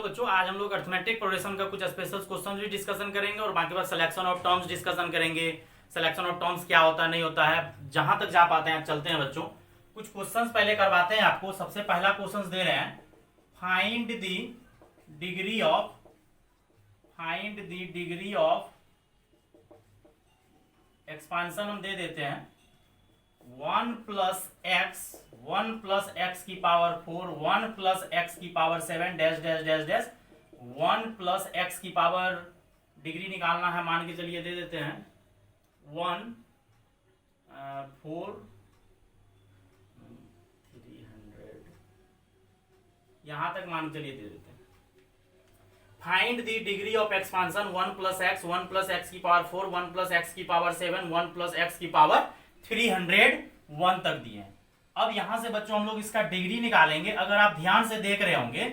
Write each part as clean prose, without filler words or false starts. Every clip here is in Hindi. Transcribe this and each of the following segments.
बच्चों, आज हम लोग अर्थमेटिक प्रोग्रेशन का कुछ स्पेशल क्वेश्चन भी डिस्कशन करेंगे और बाकी बात सिलेक्शन ऑफ टर्म्स डिस्कशन करेंगे। सिलेक्शन ऑफ टर्म्स क्या होता है नहीं होता है, जहां तक जा पाते हैं चलते हैं बच्चों। कुछ क्वेश्चंस पहले करवाते हैं आपको। सबसे पहला क्वेश्चन दे रहे हैं, find the degree of expansion. हम दे देते हैं 1 प्लस एक्स की पावर 4, 1 प्लस एक्स की power 7 dash dash dash dash 1 plus x की पावर डिग्री निकालना है। मान के चलिए दे देते हैं 1 4 300, यहां तक मान के चलिए दे देते हैं। Find the degree of expansion 1 plus x की पावर 4, 1 प्लस एक्स की पावर 7, 1 प्लस एक्स की पावर 301 तक दिए हैं। अब यहां से बच्चों हम लोग इसका डिग्री निकालेंगे। अगर आप ध्यान से देख रहे होंगे,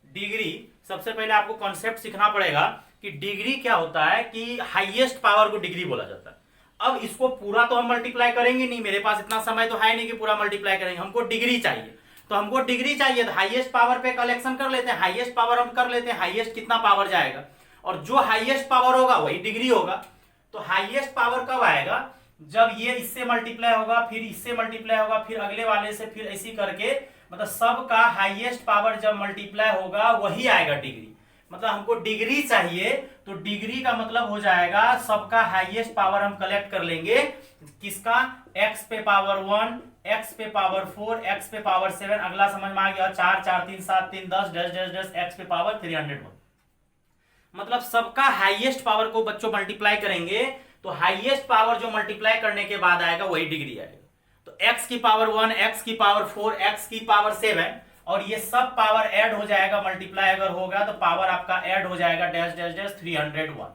डिग्री सबसे पहले आपको कॉन्सेप्ट सीखना पड़ेगा कि डिग्री क्या होता है, कि हाईएस्ट पावर को डिग्री बोला जाता है। अब इसको पूरा तो हम मल्टीप्लाई करेंगे नहीं, मेरे पास इतना समय तो है नहीं कि पूरा मल्टीप्लाई करेंगे। हमको डिग्री चाहिए, तो हमको डिग्री चाहिए तो हाईएस्ट पावर पे कलेक्शन कर लेते हैं। हाईएस्ट पावर हम कर लेते हैं, हाईएस्ट कितना पावर जाएगा, और जो हाईएस्ट पावर होगा वही डिग्री होगा। तो हाईएस्ट पावर कब आएगा, जब ये इससे मल्टीप्लाई होगा, फिर इससे मल्टीप्लाई होगा, फिर अगले वाले से, फिर ऐसी करके, मतलब सबका हाईएस्ट पावर जब मल्टीप्लाई होगा वही आएगा डिग्री। मतलब हमको डिग्री चाहिए, तो डिग्री का मतलब हो जाएगा सबका हाईएस्ट पावर हम कलेक्ट कर लेंगे। किसका, x पे पावर 1, x पे पावर 4, x पे पावर 7, अगला समझ में आ गया 4 4 3 7 3 10 डैश डैश डैश x पे पावर 301। मतलब सबका हाईएस्ट पावर को बच्चों मल्टीप्लाई करेंगे, तो हाईएस्ट पावर जो मल्टीप्लाई करने के बाद आएगा वही डिग्री आएगा। तो x की पावर 1, x की पावर 4, x की पावर 7, और ये सब पावर ऐड हो जाएगा। मल्टीप्लाई अगर होगा तो पावर आपका ऐड हो जाएगा डैश डैश डैश 301।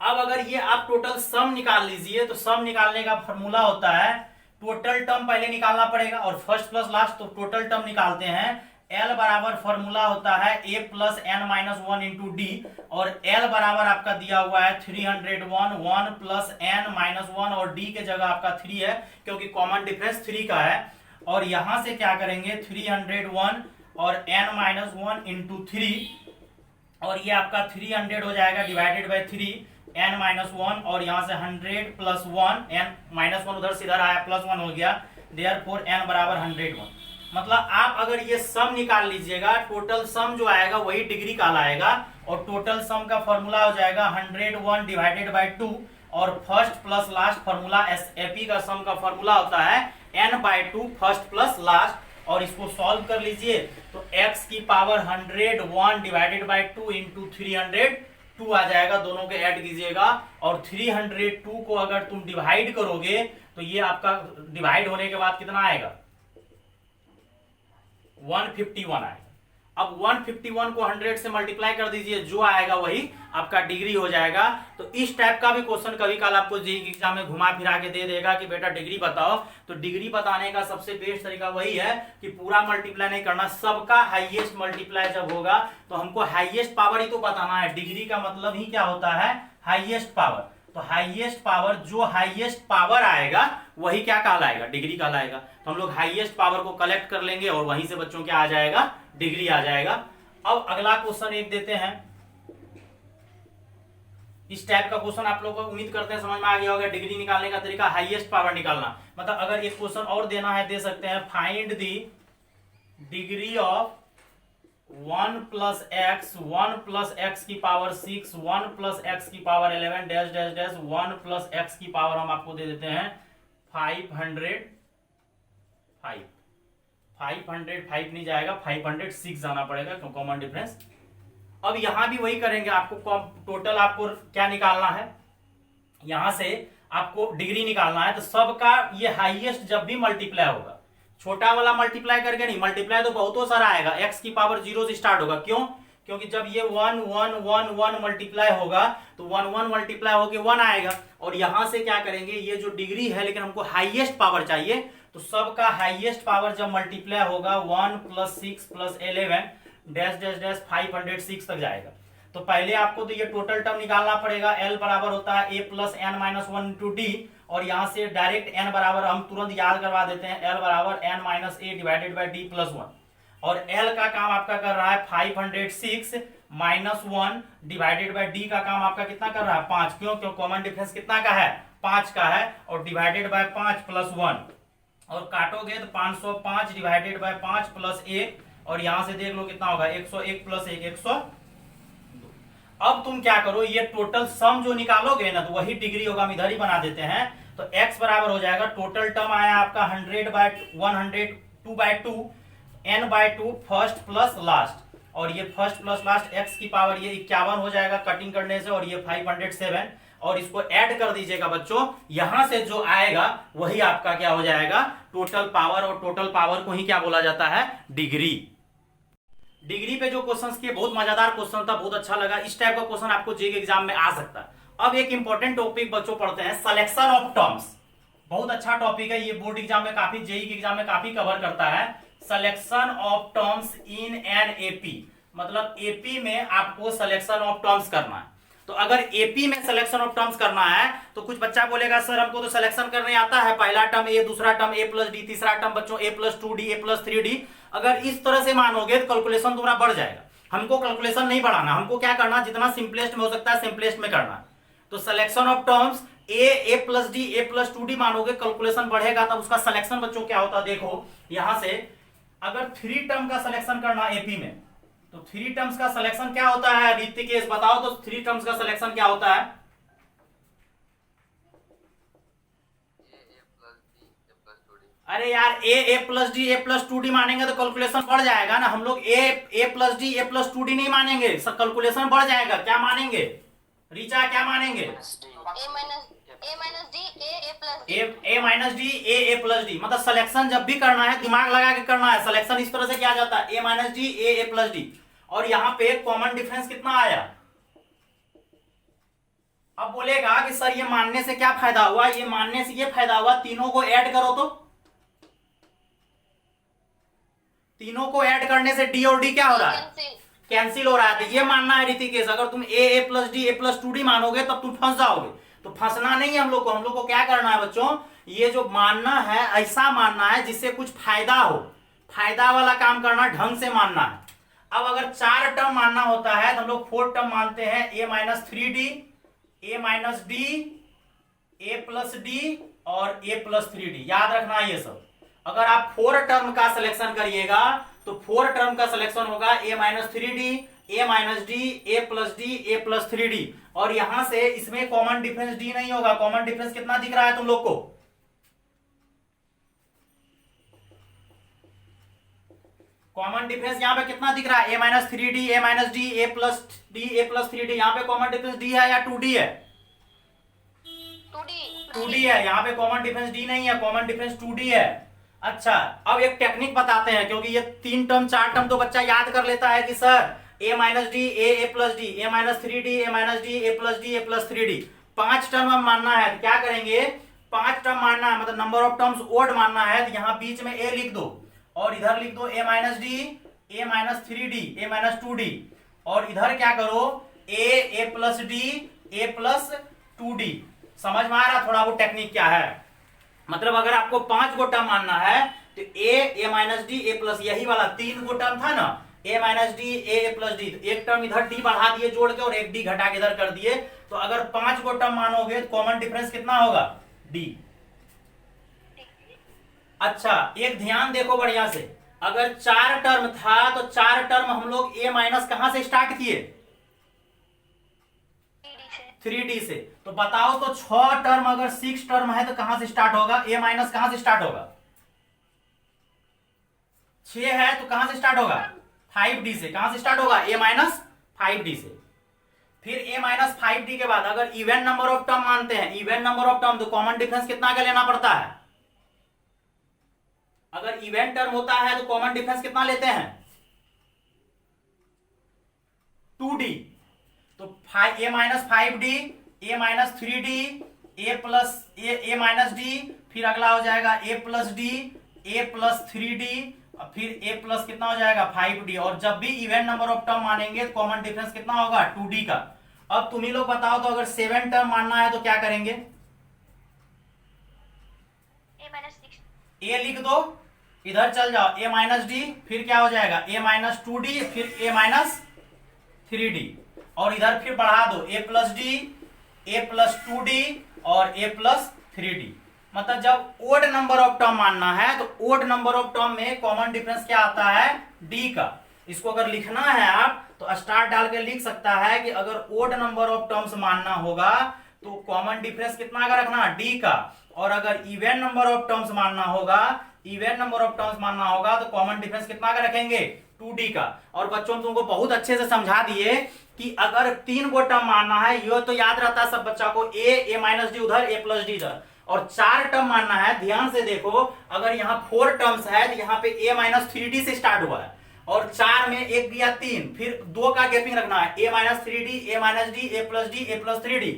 अब अगर ये आप टोटल सम निकाल लीजिए, तो सम निकालने का फॉर्मूला होता है, टोटल टर्म पहले निकालना पड़ेगा और फर्स्ट प्लस लास्ट, तो टोटल टर्म निकालते हैं। L बराबर फॉर्मूला होता है a plus n minus 1 into D, और L बराबर आपका दिया हुआ है 301, 1 प्लस n माइनस 1, और d के जगह आपका 3 है क्योंकि कॉमन डिफरेंस 3 का है। और यहां से क्या करेंगे, 301 और n माइनस 1 इंटू 3, और ये आपका 300 हो जाएगा डिवाइडेड बाई 3, n माइनस 1, और यहां से 100 प्लस 1, n माइनस 1 उधर से इधर आया, प्लस 1 हो गया, देयरफॉर n बराबर 101। मतलब आप अगर ये सम निकाल लीजिएगा, टोटल सम जो आएगा वही डिग्री कहलाएगा, और टोटल सम का फॉर्मूला हो जाएगा 101 डिवाइडेड बाई 2, और first plus last formula SAP का सम का फॉर्मूला होता है n/2 फर्स्ट प्लस लास्ट। और इसको सॉल्व कर लीजिए, तो x की पावर 101 डिवाइडेड बाई 2 इंटू 302 आ जाएगा। दोनों के ऐड कीजिएगा, और 302 को अगर तुम डिवाइड करोगे तो ये आपका डिवाइड होने के बाद कितना आएगा, 151 आएगा। अब 151 को 100 से मल्टीप्लाई कर दीजिए, जो आएगा वही आपका डिग्री हो जाएगा। तो इस टाइप का भी क्वेश्चन कभी काल आपको जेईई एग्जाम में घुमा फिरा के दे देगा कि बेटा डिग्री बताओ। तो डिग्री बताने का सबसे बेस्ट तरीका वही है कि पूरा मल्टीप्लाई नहीं करना, सबका हाईएस्ट मल्टीप्लाई जब होगा तो हमको हाईएस्ट पावर ही तो बताना है। डिग्री का मतलब ही क्या होता है, हाईएस्ट पावर। तो हाईएस्ट पावर, जो हाईएस्ट पावर आएगा वही क्या कहलाएगा, डिग्री कहलाएगा। तो हम लोग हाईएस्ट पावर को कलेक्ट कर लेंगे और वहीं से बच्चों क्या आ जाएगा, डिग्री आ जाएगा। अब अगला क्वेश्चन एक देते हैं। इस टाइप का क्वेश्चन आप लोगों को उम्मीद करते हैं समझ में आ गया होगा। डिग्री निकालने का तरीका हाईएस्ट पावर निकालना। मतलब अगर एक क्वेश्चन और देना है, दे सकते हैं, find the degree of 1 plus x की पावर 6, 1 प्लस एक्स की power 11 dash dash dash 1 plus x की पावर हम आपको दे देते हैं 505 नहीं जाएगा, 506 जाना पड़ेगा क्यों, कॉमन डिफरेंस। अब यहां भी वही करेंगे, आपको टोटल आपको क्या निकालना है, यहां से आपको डिग्री निकालना है। तो सबका ये हाईएस्ट जब भी मल्टीप्लाई होगा, छोटा वाला मल्टीप्लाई करके नहीं, मल्टीप्लाई तो बहुत सारा आएगा, x की पावर 0 से स्टार्ट होगा। क्यों, क्योंकि जब ये 1 1 1 1 मल्टीप्लाई होगा तो 1 1 मल्टीप्लाई होके 1 आएगा। और यहां से क्या करेंगे, ये जो डिग्री है, लेकिन हमको हाईएस्ट पावर चाहिए, तो सबका हाईएस्ट पावर जब मल्टीप्लाई होगा 1 plus 6 plus 11 dash dash dash 506 तक जाएगा। तो पहले आपको तो ये टोटल टर्म निकालना पड़ेगा। L बराबर होता है a plus n minus 1 into D, और यहां से डायरेक्ट n बराबर हम तुरंत याद करवा देते हैं, L बराबर n minus a divided by D plus 1। और एल का काम आपका कर रहा है 506 माइनस 1 डिवाइडेड बाय डी का काम आपका कितना कर रहा है 5। क्यों? क्यों कॉमन डिफरेंस कितना का है 5 का है, और डिवाइडेड बाय 5 प्लस 1, और काटोगे तो 505 डिवाइडेड बाय 5 प्लस 1, और यहां से देख लो कितना होगा 101 प्लस 1 102। अब तुम क्या करो, ये टोटल सम जो निकालोगे ना तो वही डिग्री होगा, हम इधर ही बना देते हैं। तो x बराबर हो जाएगा, टोटल टर्म आया आपका 100 by 102 by 2 n by 2 first plus last, और ये फर्स्ट प्लस लास्ट x की पावर ये 51 हो जाएगा कटिंग करने से, और ये 507, और इसको ऐड कर दीजिएगा बच्चों, यहां से जो आएगा वही आपका क्या हो जाएगा टोटल पावर, और टोटल पावर को ही क्या बोला जाता है डिग्री। डिग्री पे जो क्वेश्चंस किए बहुत मजेदार क्वेश्चन था, बहुत अच्छा लगा। इस टाइप का क्वेश्चन आपको जेईई एग्जाम में आ सकता है। अब एक इंपॉर्टेंट टॉपिक बच्चों पढ़ते हैं, सिलेक्शन ऑफ टर्म्स। बहुत अच्छा टॉपिक है ये, बोर्ड एग्जाम में काफी, जेईई के एग्जाम में काफी कवर करता है। Selection of terms in an AP, मतलब एपी में आपको सिलेक्शन ऑफ टर्म्स करना है। तो अगर एपी में सिलेक्शन ऑफ टर्म्स करना है तो कुछ बच्चा बोलेगा सर हमको तो सिलेक्शन करने आता है, पहला टर्म ए, दूसरा टर्म ए प्लस डी, तीसरा टर्म बच्चों ए प्लस 2डी, ए प्लस 3डी। अगर इस तरह से मानोगे तो कैलकुलेशन तुम्हारा बढ़ जाएगा। हमको कैलकुलेशन नहीं बढ़ाना, हमको क्या करना, जितना सिंपलेस्ट में हो सकता है सिंपलेस्ट में करना। तो selection of terms A plus D, A plus 2डी मानोगे, कैलकुलेशन बढ़ेगा, तब उसका सिलेक्शन बच्चों क्या होता है देखो। यहां से अगर 3 टर्म का सिलेक्शन करना एपी में, तो 3 टर्म्स का सिलेक्शन क्या होता है ऋतिकेश बताओ तो, 3 टर्म्स का सिलेक्शन क्या होता है? अरे यार ए प्लस डी, ए प्लस 2डी मानेंगे तो कैलकुलेशन बढ़ जाएगा ना। हम लोग ए प्लस डी, ए प्लस 2डी नहीं मानेंगे, सब कैलकुलेशन बढ़ जाएगा। क्या मानेंगे रीचा, क्या मानेंगे? ए माइनस डी, ए प्लस डी। मतलब सिलेक्शन जब भी करना है दिमाग लगा के करना है। सिलेक्शन इस तरह से किया जाता है, ए माइनस डी, ए प्लस डी। और यहां पे कॉमन डिफरेंस कितना आया? अब बोलेगा कि सर ये मानने से क्या फायदा हुआ, ये मानने से ये फायदा हुआ, तीनों को ऐड करो तो, तीनों को ऐड करने से डी और डी क्या हो रहा है कैंसिल हो रहा है। तो ये मानना है ऋतिकेश, अगर तुम ए प्लस डी, ए प्लस 2डी मानोगे तब तुम फंस जाओगे। तो फंसना नहीं है हम लोग को क्या करना है बच्चों, ये जो मानना है ऐसा मानना है जिससे कुछ फायदा हो, फायदा वाला काम करना, ढंग से मानना है। अब अगर 4 टर्म मानना होता है तो हम लोग 4 टर्म मानते हैं, ए माइनस 3डी, ए माइनस डी, ए प्लस डी और ए प्लस 3डी। याद रखना ये सब। अगर आप 4 टर्म का सिलेक्शन करिएगा तो 4 टर्म का सिलेक्शन होगा ए माइनस 3डी, ए माइनस डी, ए प्लस डी, ए प्लस 3डी। और यहां से इसमें कॉमन डिफरेंस डी नहीं होगा। कॉमन डिफरेंस कितना दिख रहा है तुम लोग को? कॉमन डिफरेंस यहां पे कितना दिख रहा है? ए माइनस 3डी, ए माइनस डी, ए प्लस डी, ए प्लस 3डी। यहां पे कॉमन डिफरेंस डी है या 2डी है? 2डी है। यहां पे कॉमन डिफरेंस डी नहीं है, कॉमन डिफरेंस 2डी है। अच्छा, अब एक टेक्निक बताते हैं, क्योंकि ये 3 टर्म 4 टर्म तो बच्चा याद कर लेता है कि सर ए माइनस डी, ए प्लस डी, ए माइनस 3डी, ए माइनस डी, ए प्लस डी, ए प्लस 3डी। 5 टर्म हम मानना है तो क्या करेंगे, 5 टर्म मानना है, मतलब नंबर ऑफ टर्म्स ओड मानना है, तो यहां बीच में ए लिख दो और इधर लिख दो ए माइनस डी, ए माइनस 3डी, ए माइनस 2डी। और इधर क्या करो, ए प्लस डी, ए प्लस 2डी। समझ में आ रहा थोड़ा वो टेक्निक क्या है? मतलब अगर आपको 5 गो टर्म मानना है तो ए माइनस डी, ए प्लस, यही वाला 3 गो टर्म था ना, ए माइनस डी, ए प्लस डी, तो एक टर्म इधर डी बढ़ा दिए जोड़ के और एक डी घटा के इधर कर दिए। तो अगर 5 गो टर्म मानोगे तो कॉमन डिफरेंस कितना होगा? डी। अच्छा, एक ध्यान देखो बढ़िया से, अगर 4 टर्म था तो 4 टर्म हम लोग ए माइनस कहां से स्टार्ट किए? 3डी से। तो बताओ तो 6 टर्म अगर 6 टर्म है तो कहां से स्टार्ट होगा? ए माइनस कहां से स्टार्ट होगा? 6 है तो कहां से स्टार्ट होगा? 5डी से। कहां से स्टार्ट होगा? ए माइनस 5डी से। फिर ए माइनस 5डी के बाद अगर इवन नंबर ऑफ टर्म मानते हैं, इवन नंबर ऑफ टर्म, तो कॉमन डिफरेंस कितना का लेना पड़ता है? अगर इवन टर्म होता है तो कॉमन डिफरेंस कितना लेते हैं? 2d। तो ए माइनस 5डी, ए माइनस 3डी, ए प्लस ए माइनस डी, फिर अगला हो जाएगा a plus D, A plus 3डी, फिर ए प्लस कितना हो जाएगा? 5डी। और जब भी इवन नंबर ऑफ टर्म मानेंगे तो कॉमन डिफरेंस कितना होगा? 2d का। अब तुम ही लोग बताओ तो अगर 7 टर्म मानना है तो क्या करेंगे? ए लिख दो, इधर चल जाओ, a माइनस डी, फिर क्या हो जाएगा a माइनस 2d, फिर a माइनस 3d, और इधर फिर बढ़ा दो a plus D, a plus 2d और a प्लस 3d। मतलब जब ओड नंबर ऑफ टर्म मानना है तो ओड नंबर ऑफ टर्म में कॉमन डिफरेंस क्या आता है, d का। इसको अगर लिखना है आप तो स्टार डाल के लिख सकता है कि अगर ओड नंबर ऑफ टर्म्स मानना होगा तो कॉमन डिफरेंस कितना का रखना, d का, और अगर इवन नंबर ऑफ टर्म्स मानना होगा, इवन नंबर ऑफ टर्म्स मानना होगा तो कॉमन डिफरेंस कितना का रखेंगे, 2d का। और बच्चों तुमको बहुत अच्छे से समझा दिए कि अगर 3 गो टर्म मानना है, ये तो याद रहता है सब बच्चा को, a माइनस डी उधर, a प्लस डी इधर, और 4 टर्म मानना है, ध्यान से देखो, अगर यहाँ 4 टर्म्स है तो यहाँ पे a माइनस 3d से स्टार्ट हुआ है, और 4 में 1 दिया 3, फिर 2 का गैपिंग रखना है, a minus 3d, a minus d, a plus D, a plus 3d।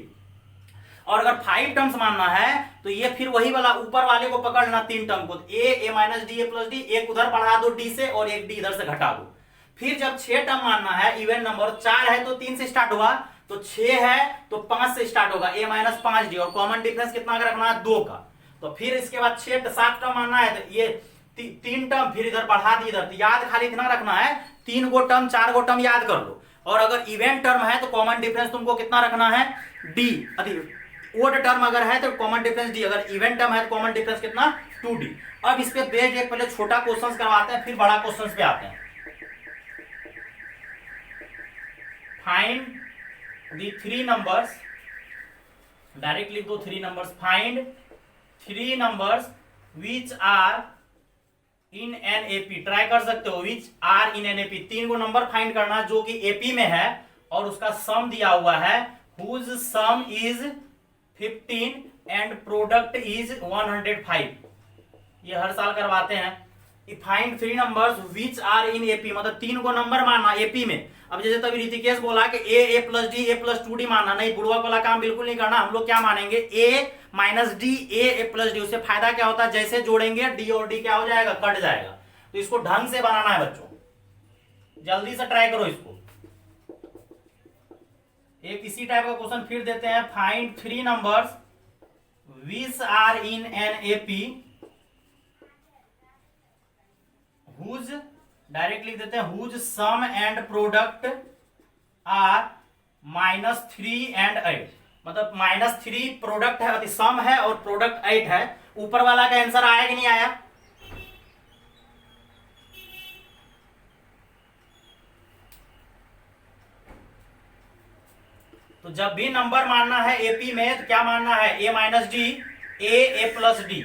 और अगर 5 टर्म्स मानना है तो ये फिर वही वाला ऊपर वाले को पकड़ना, 3 टर्म को, a minus d, a plus D, एक उधर बढ़ा दो d से और एक d इधर से घटा दो। फिर जब 6 टर्म मानना है, इवन नंबर, 4 है तो 3 से स्टार्ट हुआ, तो 6 है तो 5 से स्टार्ट होगा, a माइनस 5d, और कॉमन डिफरेंस कितना का रखना है, 2 का। तो फिर इसके बाद 7 टर्म मानना है तो ये 3 टर्म फिर इधर बढ़ा दी इधर, तो याद खाली इतना रखना है, 3 गो टर्म 4 गो टर्म याद कर लो। और अगर इवेंट टर्म है तो कॉमन डिफरेंस तुमको कितना रखना है, d। ओड टर्म अगर है तो कॉमन डिफरेंस d, अगर इवेंट टर्म है तो कॉमन डिफरेंस कितना, 2d। अब इस पे बेस्ड एक पहले छोटा क्वेश्चन करवाते हैं, फिर बड़ा क्वेश्चन पे आते हैं। फाइंड द 3 नंबर्स, डायरेक्ट लिख दो 3 numbers, find 3 numbers which are in an AP, try कर सकते हो, which are in an AP, 3 गो नंबर फाइंड करना जो कि एपी में है और उसका सम दिया हुआ है, whose sum is 15 and product is 105। ये हर साल करवाते हैं। Find 3 numbers which are in AP, मतलब 3 को नंबर मानना एपी में। अब जैसे तभी ऋतिकेश बोला कि a plus D, a plus 2d मानना, नहीं, बुढ़वा वाला काम बिल्कुल नहीं करना। हम लोग क्या मानेंगे, a minus d, a plus D. उससे फायदा क्या होता है, जैसे जोड़ेंगे d और d क्या हो जाएगा, कट जाएगा। तो इसको ढंग से बनाना है बच्चों, जल्दी से ट्राई करो इसको। एक इसी टाइप का क्वेश्चन फिर देते हैं, find 3 numbers which are in an AP whose, direct लिख देते हैं, whose sum and product are -3 and 8। मतलब -3 प्रोडक्ट है, सम है, और प्रोडक्ट 8 है। ऊपर वाला का आंसर आया कि नहीं आया, तो जब भी नंबर मानना है एपी में तो क्या मानना है, a minus d, a plus d.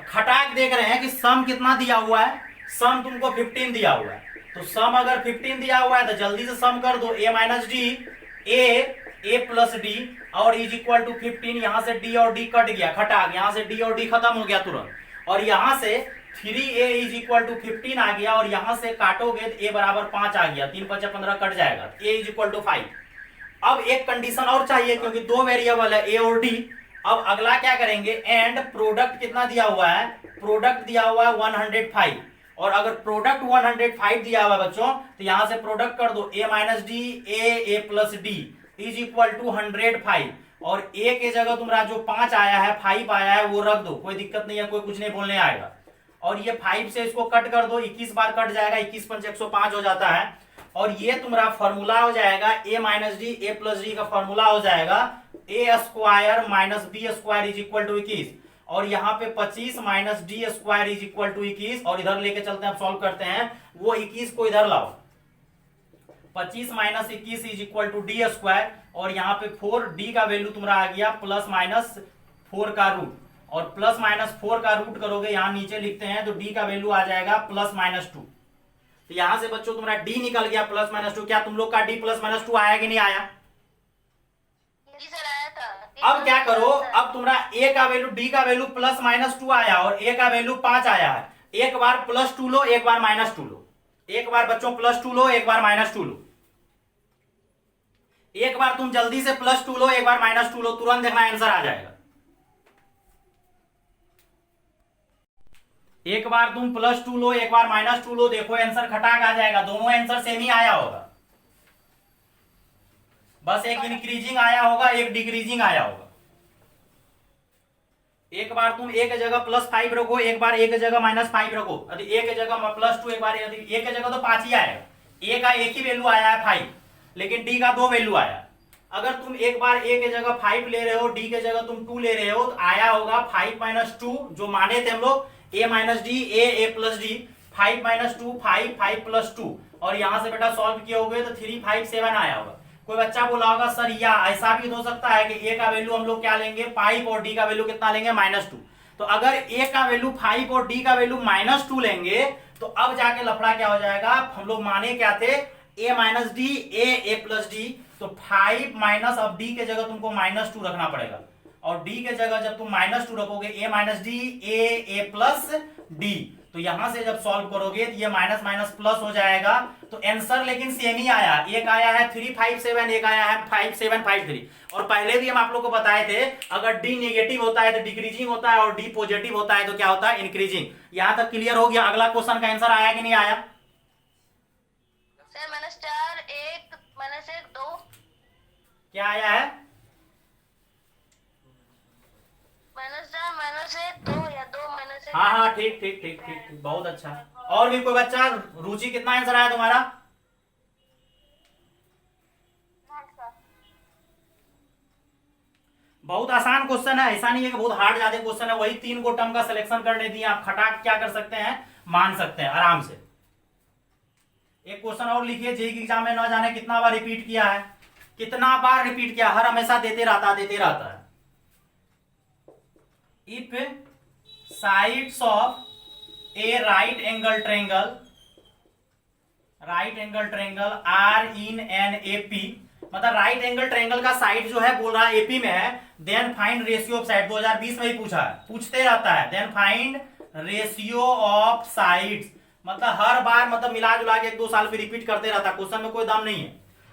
खटाक देख रहे हैं कि सम कितना दिया हुआ है, सम तुमको 15 दिया हुआ है। तो सम अगर 15 दिया हुआ है तो जल्दी से सम कर दो, a minus d, a plus D, और इज इक्वल टू 15। यहां से d और d कट गया, खटाक, यहां से d और d खत्म हो गया तुरंत, और यहां से 3a इज इक्वल टू 15 आ गया, और यहां से काटोगे तो a बराबर 5 आ गया, 3 5 15 कट जाएगा, a इज इक्वल टू 5। अब एक कंडीशन और चाहिए क्योंकि 2 वेरिएबल है a और d। अब अगला क्या करेंगे, एंड प्रोडक्ट कितना दिया हुआ है, प्रोडक्ट दिया हुआ है 105, और अगर प्रोडक्ट 105 दिया हुआ है बच्चों तो यहां से प्रोडक्ट कर दो, a minus d, a plus d is equal to 105, और a के जगह तुम्हारा जो 5 आया है, 5 आया है, वो रख दो, कोई दिक्कत नहीं है, कोई कुछ नहीं बोलने आएगा। और ये 5 से इसको कट कर दो, 21 बार कट जाएगा, 21 पंच 105 हो जाता है, और ये तुम्हारा फॉर्मूला हो जाएगा a minus d, a plus d का फॉर्मूला हो जाएगा a square minus b square is equal to 21, और यहाँ पे 25 minus d square is equal to 21, और इधर लेके चलते हैं, सॉल्व करते हैं, वो 21 को इधर लाओ, 25 minus 21 is equal to d square, और यहाँ पे 4d का वैल्यू तुम्हारा आ गया प्लस माइनस 4 का रूट, और प्लस माइनस 4 का रूट करोगे, यहाँ नीचे लिखते हैं तो d का वैल्यू आ जाएगा प्लस माइनस 2। तो यहां से बच्चों तुम्हारा d निकल गया प्लस माइनस 2। क्या तुम लोग का d प्लस माइनस 2 आया कि नहीं आया? अब क्या करो, अब तुम्हारा a का वैल्यू, d का वैल्यू प्लस माइनस 2 आया और a का वैल्यू 5 आया है। एक बार प्लस 2 लो, एक बार माइनस 2 लो, एक बार बच्चों प्लस 2 लो, एक बार माइनस 2 लो, एक बार तुम जल्दी से प्लस 2 लो, एक बार माइनस 2 लो, तुरंत देखना आंसर आ जाएगा। एक बार तुम प्लस 2 लो, एक बार माइनस 2 लो, देखो आंसर खटाक आ जाएगा। दोनों आंसर सेम ही आया होगा, बस एक इंक्रीजिंग आया होगा, एक डिक्रीजिंग आया होगा। एक बार तुम एक जगह +5 रखो, एक बार एक जगह -5 रखो, यदि एक जगह +2, एक बार यदि एक जगह तो 5 ही आएगा। ए का एक ही वैल्यू आया है 5, लेकिन डी का 2 वैल्यू आया। अगर तुम एक बार ए के जगह 5 ले रहे हो, डी के जगह तुम 2 ले रहे हो, तो आया होगा 5 - 2, जो माने थे हम लोग a - d, a + d, 5 - 2 5, 5 + 2, और यहां से बेटा सॉल्व किए होगे तो 3 5 7 आया होगा। कोई बच्चा बोला होगा सर या ऐसा भी हो सकता है कि ए का वैल्यू हम लोग क्या लेंगे 5 और डी का वैल्यू कितना लेंगे -2। तो अगर ए का वैल्यू 5 और डी का वैल्यू -2 लेंगे तो अब जाके लफड़ा क्या हो जाएगा। हम लोग माने क्या थे a - d, a + d, तो 5 माइनस, अब डी के जगह तुमको -2 रखना पड़ेगा, और डी के जगह जब तुम -2 रखोगे a - d, a + d, तो यहां से जब सॉल्व करोगे तो ये माइनस माइनस प्लस हो जाएगा। तो आंसर लेकिन सेम ही आया, एक आया है 357, एक आया है 5753। और पहले भी हम आप लोग को बताए थे अगर डी नेगेटिव होता है तो डिक्रीजिंग होता है, और डी पॉजिटिव होता है तो क्या होता है इंक्रीजिंग। यहां तक क्लियर हो गया। अगला क्वेश्चन का आंसर आया कि नहीं आया सर? -4 1 -1 2 क्या आया है? -4 -1 2 या 2 -1। हाँ हाँ ठीक ठीक ठीक ठीक ठीक, बहुत अच्छा। और भी कोई बच्चा? रुचि कितना आंसर आया तुम्हारा? बहुत आसान क्वेश्चन है, ऐसा नहीं है कि बहुत हार्ड ज्यादा क्वेश्चन है। वही 3 को टर्म का सिलेक्शन करने दिए, आप खटाक क्या कर सकते हैं, मान सकते हैं आराम से। एक क्वेश्चन और लिखिए, जेईई एग्जाम में न जाने कितना बार रिपीट किया है, कितना बार रिपीट किया, हर हमेशा देते रहता है। If sides of a right angle triangle are in an AP, मतलब राइट एंगल ट्रायंगल का साइड जो है बोल रहा है एपी में है, then find ratio of side. 2020 में ही पूछा है, पूछते रहता है, then find ratio of sides, मतलब हर बार मतलब मिला जुला के 1-2 साल पे रिपीट करते रहता है। क्वेश्चन में कोई दम नहीं है,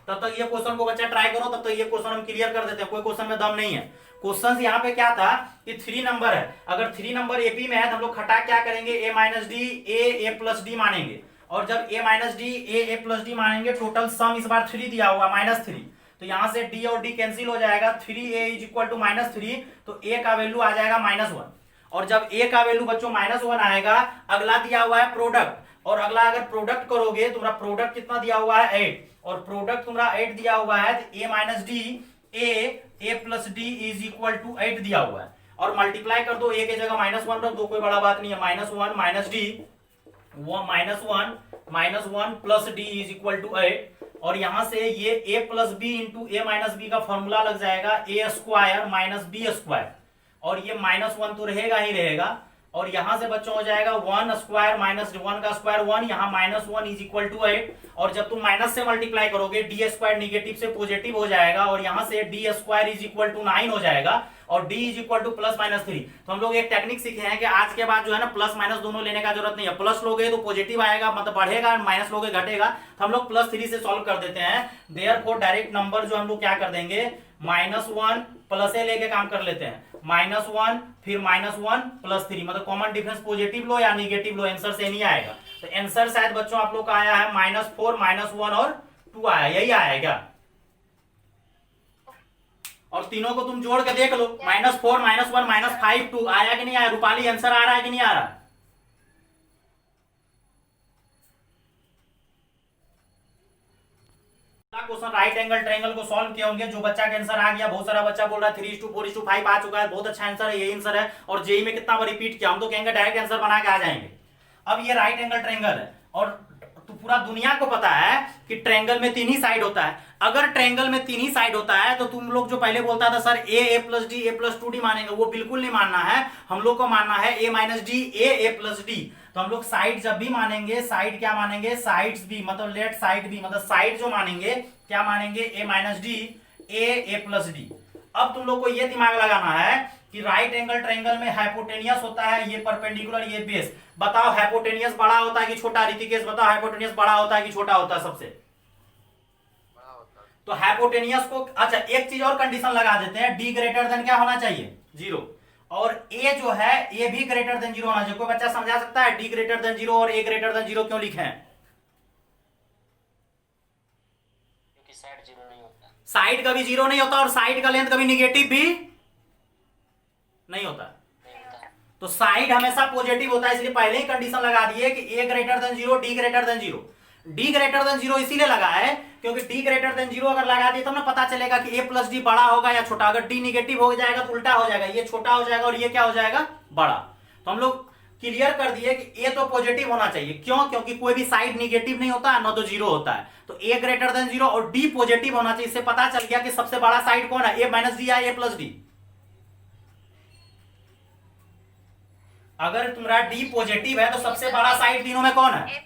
तब तक ये क्वेश्चन को बच्चा ट्राई करो, तब तक ये क्वेश्चन हम क्लियर कर देते हैं। कोई क्वेश्चन में दम नहीं है। क्वेश्चन यहाँ पे क्या था कि 3 नंबर है, अगर 3 नंबर एपी में है तो हम लोग खटा क्या करेंगे, a - d, a + d मानेंगे, और जब a - d, a + d मानेंगे, टोटल सम इस बार 3 दिया हुआ -3, तो यहां से d और d कैंसिल हो जाएगा, 3a = -3, तो a का वैल्यू आ जाएगा -1। और जब a का वैल्यू बच्चों -1 आएगा, अगला दिया हुआ है प्रोडक्ट, और अगला अगर प्रोडक्ट करोगे, तुम्हारा प्रोडक्ट कितना दिया हुआ है 8, और प्रोडक्ट तुम्हारा 8 दिया हुआ है, तो a - d, a + d = 8 दिया हुआ है, और मल्टीप्लाई कर दो, a के जगह -1 रख दो, कोई बड़ा बात नहीं है, -1 - d, -1 + d = 8, और यहां से ये a + b × a - b का फॉर्मूला लग जाएगा a² - b², और ये -1 तो रहेगा ही रहेगा, और यहां से बच्चों हो जाएगा 1² - 1 का स्क्वायर 1, यहाँ -1 = 8, और जब तुम माइनस से मल्टीप्लाई करोगे d² निगेटिव से पॉजिटिव हो जाएगा, और यहां से d² = 9 हो जाएगा, और d = +-3। तो हम लोग एक टेक्निक सीखे हैं कि आज के बाद जो है ना प्लस माइनस दोनों लेने का जरूरत नहीं है। प्लस लोगे तो पॉजिटिव आएगा, मतलब बढ़ेगा, माइनस लोगे घटेगा, तो हम लोग +3 से सॉल्व कर देते हैं। देयरफॉर डायरेक्ट नंबर जो हम लोग क्या कर देंगे, -1 प्लस ए लेके काम कर लेते हैं, -1 फिर -1 +3, मतलब कॉमन डिफरेंस पॉजिटिव लो या निगेटिव लो, आंसर से नहीं आएगा। तो आंसर शायद बच्चों आप लोग का आया है -4 -1 और 2 आया, यही आया है क्या? और तीनों को तुम जोड़ के देख लो, -4 -1 -5 2 आया कि नहीं आया? रूपाली आंसर आ रहा है कि नहीं आ रहा? क्वेश्चन राइट एंगल ट्रायंगल को सॉल्व किए होंगे, जो बच्चा का आंसर आ गया, बहुत सारा बच्चा बोल रहा है 3:4:5 आ चुका है, बहुत अच्छा आंसर है, यही आंसर है। और जेईई में कितना बार रिपीट किया, हम तो कहेंगे डायरेक्ट आंसर बना के आ जाएंगे। अब ये राइट एंगल ट्रायंगल है, और तो पूरा दुनिया को पता है कि ट्रायंगल में 3 ही साइड होता है। अगर ट्रायंगल में 3 ही साइड होता है तो तुम लोग जो पहले बोलता था sir a + d, a + 2d मानेंगे, वो बिल्कुल नहीं मानना है। हम लोग को मानना है a - d, a + d। तो हम लोग साइड जब भी मानेंगे, साइड क्या मानेंगे, साइड्स भी, मतलब लेफ्ट साइड भी, मतलब साइड जो मानेंगे क्या मानेंगे, a - d, a + d। अब तुम लोग को ये दिमाग लगाना है कि राइट एंगल ट्रायंगल में हाइपोटेनियस होता है, ये परपेंडिकुलर, ये बेस। बताओ हाइपोटेनियस बड़ा होता है कि छोटा? ऋतिकेश बताओ, हाइपोटेनियस बड़ा होता है कि छोटा होता है? सबसे बड़ा होता है। तो हाइपोटेनियस को, अच्छा एक चीज और कंडीशन लगा देते हैं, d > क्या होना चाहिए, 0, और a जो है a भी > 0 होना चाहिए। कोई बच्चा समझा सकता है d > 0 और a > 0 क्यों लिखे हैं? क्योंकि साइड 0 नहीं होता, साइड कभी 0 नहीं होता, और साइड का लेंथ कभी निगेटिव भी नहीं होता। तो साइड हमेशा पॉजिटिव होता है, इसलिए पहले ही कंडीशन लगा दिए कि a greater than zero, d greater than zero. D greater than zero इसीलिए लगा है क्योंकि डी ग्रेटर देन जीरो अगर लगा दिए तो ना पता चलेगा कि ए प्लस डी बड़ा होगा या छोटा। अगर डी निगेटिव हो जाएगा तो उल्टा हो जाएगा, ये छोटा हो जाएगा और ये क्या हो जाएगा, बड़ा। तो हम लोग क्लियर कर दिए कि ए तो पॉजिटिव होना चाहिए। क्यों? क्योंकि कोई भी साइड निगेटिव नहीं होता है, ना तो जीरो होता है। तो ए ग्रेटर देन जीरो और डी पॉजिटिव होना चाहिए। इससे पता चल गया कि सबसे बड़ा साइड कौन है, ए माइनस डी या ए प्लस डी। अगर तुम्हारा डी पॉजिटिव है तो सबसे बड़ा साइड तीनों में कौन है,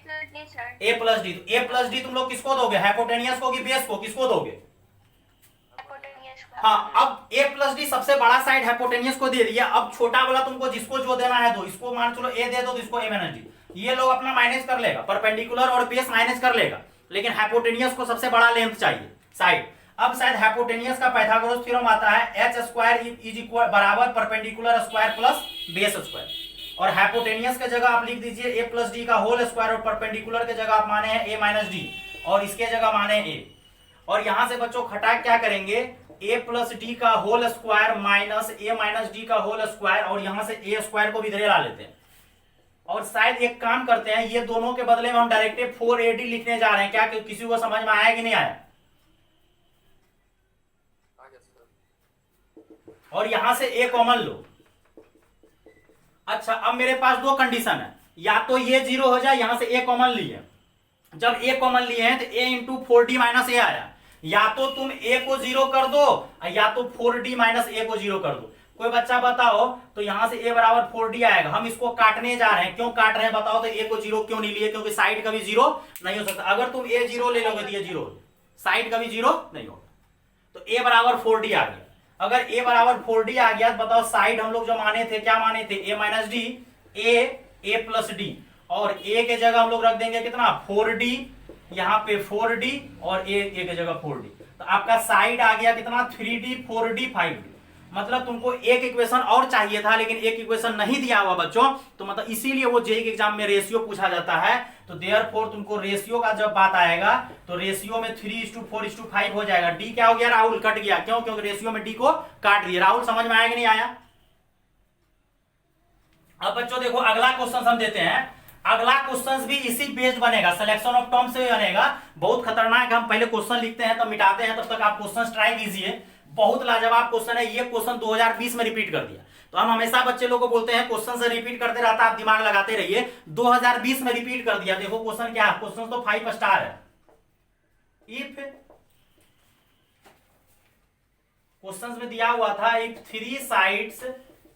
ए प्लस डी। ए प्लस डी तुम लोग किसको दोगे, हाइपोटेनियस को कि बेस को, किसको दोगे? हाँ, अब ए प्लस डी सबसे बड़ा साइड हाइपोटेनियस को दे दिया। अब छोटा वाला तुमको जिसको जो देना है दो। इसको मान चलो ए दे दो तो इसको ए माइनस डी। ये लोग अपना माइनस कर लेगा, परपेंडिकुलर और बेस माइनस कर लेगा, लेकिन हाइपोटेनियस को सबसे बड़ा लेंथ चाहिए साइड। अब शायद हाइपोटेनियस का पाइथागोरस थ्योरम आता है एच स्क्वायर इज इक्वल बराबर perpendicular square plus base square. और हाइपोटेनियस के जगह आप लिख दीजिए ए प्लस डी का होल स्क्वायर और परपेंडिकुलर के जगह आप माने हैं ए माइनस डी और इसके जगह माने ए। और यहां से बच्चों खटाक क्या करेंगे, ए प्लस डी का होल स्क्वायर माइनस ए माइनस डी का होल स्क्वायर और यहां से ए स्क्वायर को भी इधर ला लेते हैं। और शायद एक काम करते हैं, ये दोनों के बदले में हम डायरेक्ट 4AD लिखने जा रहे हैं। क्या किसी को समझ में आया कि नहीं आया? और यहां से ए कॉमन लो। अच्छा, अब मेरे पास दो कंडीशन है, या तो ये जीरो हो जाए, यहां से ए कॉमन लिए। जब ए कॉमन लिए हैं तो ए इंटू 4D माइनस ए आया। या तो तुम ए को जीरो कर दो या तो 4D माइनस ए को जीरो कर दो। कोई बच्चा बताओ, तो यहां से ए बराबर 4D आएगा। हम इसको काटने जा रहे हैं, क्यों काट रहे हैं बताओ? तो ए को जीरो क्यों नहीं लिए? क्योंकि साइड कभी जीरो नहीं हो सकता। अगर तुम ए जीरो ले लोगे तो ये जीरो, साइड कभी जीरो नहीं होगा। तो ए बराबर 4D आ गया। अगर ए बराबर 4D आ गया तो बताओ साइड हम लोग जो माने थे, क्या माने थे? ए माइनस डी, ए प्लस डी। और ए के जगह हम लोग रख देंगे कितना, 4D, यहाँ पे 4D और ए के जगह 4D। तो आपका साइड आ गया कितना, 3D 4D 5D। मतलब तुमको एक इक्वेशन और चाहिए था, लेकिन एक इक्वेशन नहीं दिया हुआ बच्चों। तो मतलब इसीलिए वो जेईई के एग्जाम में रेशियो पूछा जाता है। तो देयरफॉर तुमको रेशियो का जब बात आएगा तो रेशियो में 3:4:5 हो जाएगा। डी क्या हो गया, राहुल? कट गया। क्यों? क्योंकि रेशियो में डी को काट दिया। राहुल समझ में आया कि नहीं आया? अब बच्चों देखो, अगला क्वेश्चन हम देते हैं। अगला क्वेश्चन भी इसी बेस्ड बनेगा, सिलेक्शन ऑफ टर्म से बनेगा। बहुत खतरनाक है। हम पहले क्वेश्चन लिखते हैं तब मिटाते हैं, तब तक आप क्वेश्चन ट्राई कीजिए। बहुत लाजवाब क्वेश्चन है। ये क्वेश्चन 2020 में रिपीट कर दिया। तो हम हमेशा बच्चे लोगों को बोलते हैं क्वेश्चन से रिपीट करते रहता, आप दिमाग लगाते रहिए। 2020 में रिपीट कर दिया। देखो क्वेश्चन क्या है, क्वेश्चन तो 5 स्टार है। इफ क्वेश्चन में दिया हुआ था, if 3 sides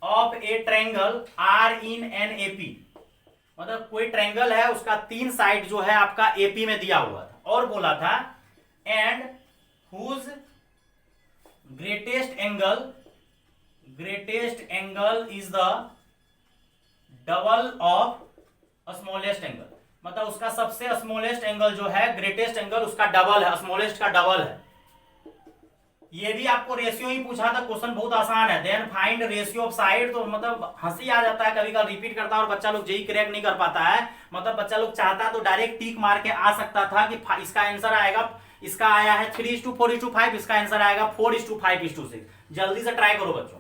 of a triangle are in an AP, मतलब कोई ट्रायंगल है उसका 3 साइड जो है आपका एपी में दिया हुआ था। और बोला था and whose greatest angle is the double of smallest angle। मतलब उसका सबसे स्मॉलेस्ट एंगल जो है, ग्रेटेस्ट एंगल उसका डबल है, स्मॉलेस्ट का डबल है। ये भी आपको रेशियो ही पूछा था, क्वेश्चन बहुत आसान है। Then find ratio of side. तो मतलब हंसी आ जाता है कभी कभी, रिपीट करता है और बच्चा लोग जेईई क्रैक नहीं कर पाता है। मतलब बच्चा लोग चाहता तो डायरेक्ट टिक मार के आ सकता था कि इसका आंसर आएगा, इसका आया है 3:4:5, इसका आंसर आएगा 4:5:6। जल्दी से ट्राई करो बच्चों,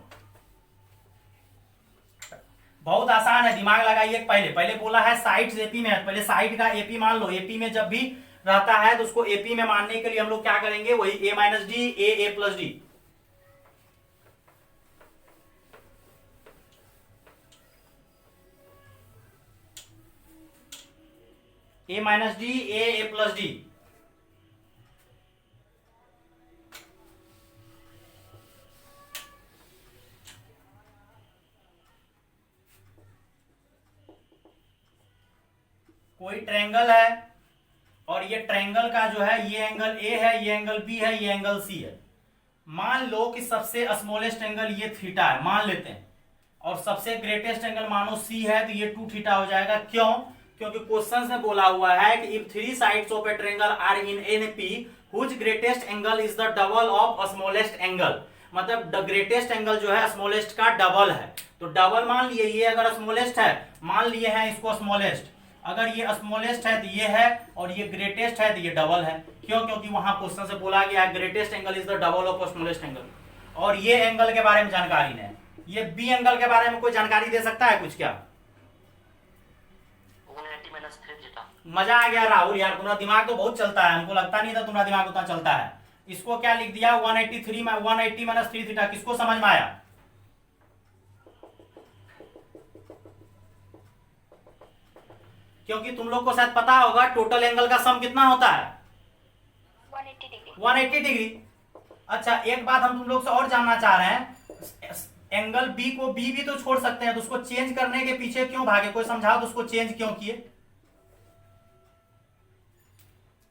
बहुत आसान है। दिमाग लगाइए। पहले बोला है साइड एपी में है, पहले साइड का एपी मान लो। एपी में जब भी रहता है तो उसको एपी में मानने के लिए हम लोग क्या करेंगे, वही ए माइनस डी, ए प्लस डी। ए माइनस डी, ए प्लस डी। कोई ट्रायंगल है और ये ट्रायंगल का जो है, ये एंगल ए है, ये एंगल बी है, ये एंगल सी है। मान लो कि सबसे स्मॉलेस्ट एंगल ये थीटा है, मान लेते हैं। और सबसे ग्रेटेस्ट एंगल मानो सी है, तो ये 2 थीटा हो जाएगा। क्यों? क्योंकि क्वेश्चन में बोला हुआ है कि if 3 sides of a triangle are in an P whose greatest angle is the double of smallest angle. मतलब द ग्रेटेस्ट एंगल जो है स्मॉलेस्ट का डबल है। तो डबल मान लिए, ये अगर स्मॉलेस्ट है, मान लिए हैं इसको स्मॉलेस्ट। अगर ये स्मॉलेस्ट है तो ये है, और ये ग्रेटेस्ट है तो ये डबल है। क्यों? क्योंकि वहां क्वेश्चन से बोला गया है greatest angle is the double of smallest angle. और ये एंगल के बारे में जानकारी नहीं, ये बी एंगल के बारे में कोई जानकारी दे सकता है कुछ क्या? 180 माइनस 3 थीटा। मजा आ गया राहुल यार, तुम्हारा दिमाग तो बहुत चलता है, हमको लगता नहीं था तुम्हारा दिमाग उतना चलता है। इसको क्या लिख दिया 180 माइनस 3 थीटा, किसको समझ में आया? क्योंकि तुम लोग को शायद पता होगा टोटल एंगल का सम कितना होता है 180 डिग्री। 180 डिग्री। अच्छा एक बात हम तुम लोग से और जानना चाह रहे हैं, एंगल बी को बी भी तो छोड़ सकते हैं, तो उसको चेंज करने के पीछे क्यों भागे? कोई समझाओ तो उसको चेंज क्यों किए?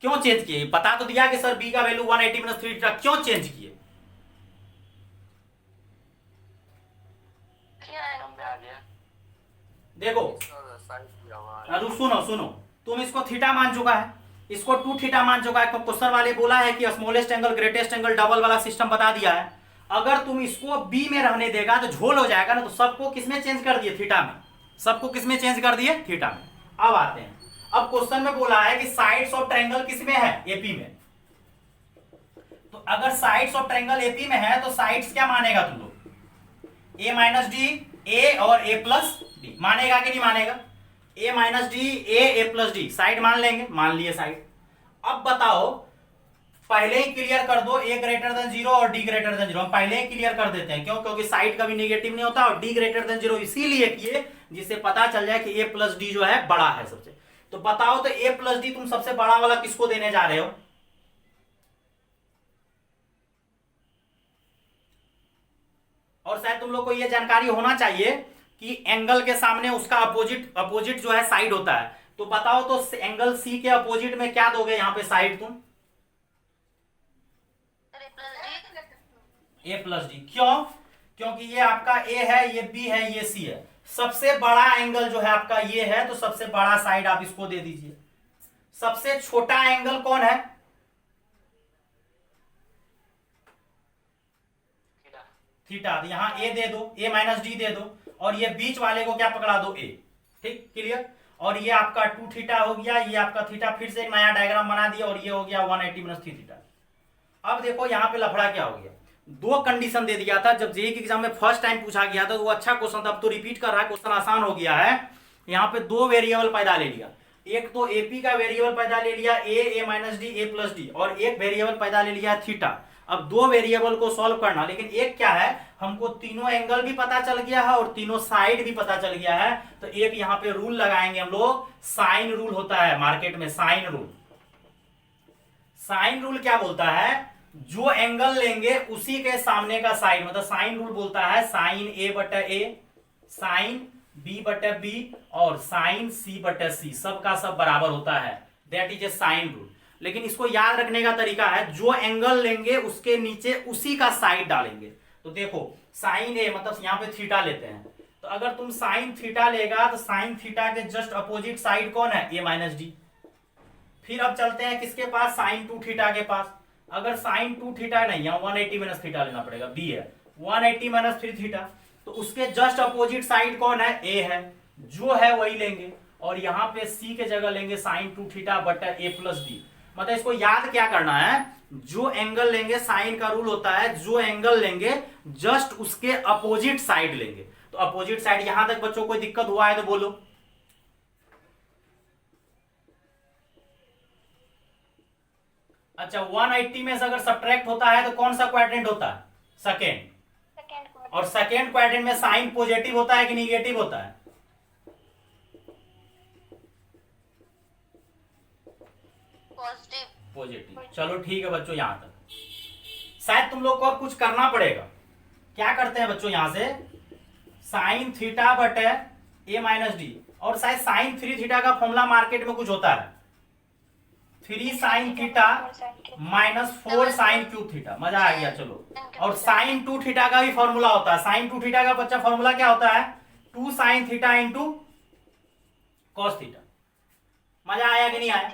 क्यों चेंज किए? बता तो दिया कि सर बी का वैल्यू 180 माइनस 3 थीटा, क्यों चेंज किए? देखो सुनो सुनो, तुम इसको थीटा मान चुका है, इसको 2 थीटा मान चुका है, क्वेश्चन वाले बोला है कि smallest angle greatest angle double वाला सिस्टम बता दिया है। अगर तुम इसको बी में रहने देगा तो झोल हो जाएगा ना, तो सबको किसमें चेंज कर दिए? थीटा में। सबको किसमें चेंज कर दिए? थीटा में। अब आते हैं, अब क्वेश्चन में बोला है कि साइड्स ऑफ ट्रायंगल किसमें है? एपी में। तो अगर साइड्स ऑफ ट्रायंगल एपी में है तो साइड्स क्या मानेगा तुम लोग? ए माइनस डी, ए और ए प्लस डी मानेगा कि नहीं मानेगा? ए माइनस डी, ए प्लस डी साइड मान लेंगे, मान लिए साइड। अब बताओ, पहले ही क्लियर कर दो ए ग्रेटर देन 0 और डी ग्रेटर देन 0, हम पहले ही क्लियर कर देते हैं। क्यों? क्योंकि साइड कभी नेगेटिव नहीं होता, और डी ग्रेटर देन 0 इसीलिए किए जिससे पता चल जाए कि ए प्लस डी जो है बड़ा है सबसे। तो बताओ तो ए प्लस डी तुम सबसे बड़ा वाला किसको देने जा रहे हो? और शायद तुम लोग को यह जानकारी होना चाहिए कि एंगल के सामने उसका अपोजिट जो है साइड होता है। तो बताओ तो एंगल सी के अपोजिट में क्या दोगे यहां पे साइड तुम? ए प्लस डी। क्यों? क्योंकि ये आपका ए है, ये बी है, ये सी है। सबसे बड़ा एंगल जो है आपका ये है, तो सबसे बड़ा साइड आप इसको दे दीजिए। सबसे छोटा एंगल कौन है? थीटा। तो यहां ए दे दो, ए माइनस डी दे दो, और ये बीच वाले को क्या पकड़ा दो? ए। ठीक, क्लियर। और ये आपका 2 थीटा हो गया, ये आपका थीटा, फिर से एक नया डायग्राम बना दिया, और ये हो गया 180 माइनस 3 थीटा। अब देखो यहां पे लफड़ा क्या हो गया, दो कंडीशन दे दिया था जब जेईई के एग्जाम में फर्स्ट टाइम पूछा गया था, तो वो अच्छा क्वेश्चन था। अब तो रिपीट कर रहा है, क्वेश्चन आसान हो गया है। यहाँ पे 2 वेरिएबल पैदा ले लिया, एक तो एपी का वेरिएबल पैदा ले लिया ए माइनस डी, ए प्लस डी, और एक वेरिएबल पैदा ले लिया थीटा। अब 2 वेरिएबल को सॉल्व करना, लेकिन एक क्या है, हमको तीनों एंगल भी पता चल गया है और तीनों साइड भी पता चल गया है। तो एक यहाँ पे रूल लगाएंगे हम लोग, साइन रूल होता है मार्केट में, साइन रूल। साइन रूल क्या बोलता है? जो एंगल लेंगे उसी के सामने का साइड, मतलब साइन रूल बोलता है साइन ए बटा ए, साइन बी बटा बी, और साइन सी बटा सी, सबका सब बराबर होता है। That is a sine rule. लेकिन इसको याद रखने का तरीका है, जो एंगल लेंगे उसके नीचे उसी का साइड डालेंगे। तो देखो साइन ए मतलब यहां पे थीटा लेते हैं, तो अगर तुम साइन थीटा लेगा तो साइन थीटा के जस्ट अपोजिट साइड कौन है? ए माइनस डी। फिर अब चलते हैं किसके पास? साइन 2 थीटा के पास। अगर साइन 2 थीटा नहीं, यहाँ 180 माइनस थीटा लेना पड़ेगा, बी है 180 माइनस 3 थीटा, तो उसके जस्ट अपोजिट साइड कौन है? ए है, जो है वही लेंगे, और यहाँ पे सी के जगह लेंगे साइन 2 थीटा बटा ए प्लस डी। मतलब इसको याद क्या करना है, जो एंगल लेंगे, साइन का रूल होता है जो एंगल लेंगे जस्ट उसके अपोजिट साइड लेंगे। तो अपोजिट साइड, यहां तक बच्चों कोई दिक्कत हुआ है तो बोलो। अच्छा 180 में से अगर सब्ट्रैक्ट होता है तो कौन सा क्वाड्रेंट होता है? सेकेंड। और सेकेंड क्वाड्रेंट में साइन पॉजिटिव होता है कि निगेटिव होता है? पॉजिटिव। चलो ठीक है बच्चों, यहां तक शायद तुम लोग को और कुछ करना पड़ेगा। क्या करते हैं बच्चों, यहां से साइन थीटा बटे ए माइनस डी, और शायद साइन 3 थीटा का फॉर्मूला मार्केट में कुछ होता है 3 sine theta minus 4 sine cube theta. मजा आ गया, चलो। और साइन 2 थीटा का भी फॉर्मूला होता है। साइन 2 थीटा का बच्चा फॉर्मूला क्या होता है? 2 sine theta into cos theta. मजा आया कि नहीं आया?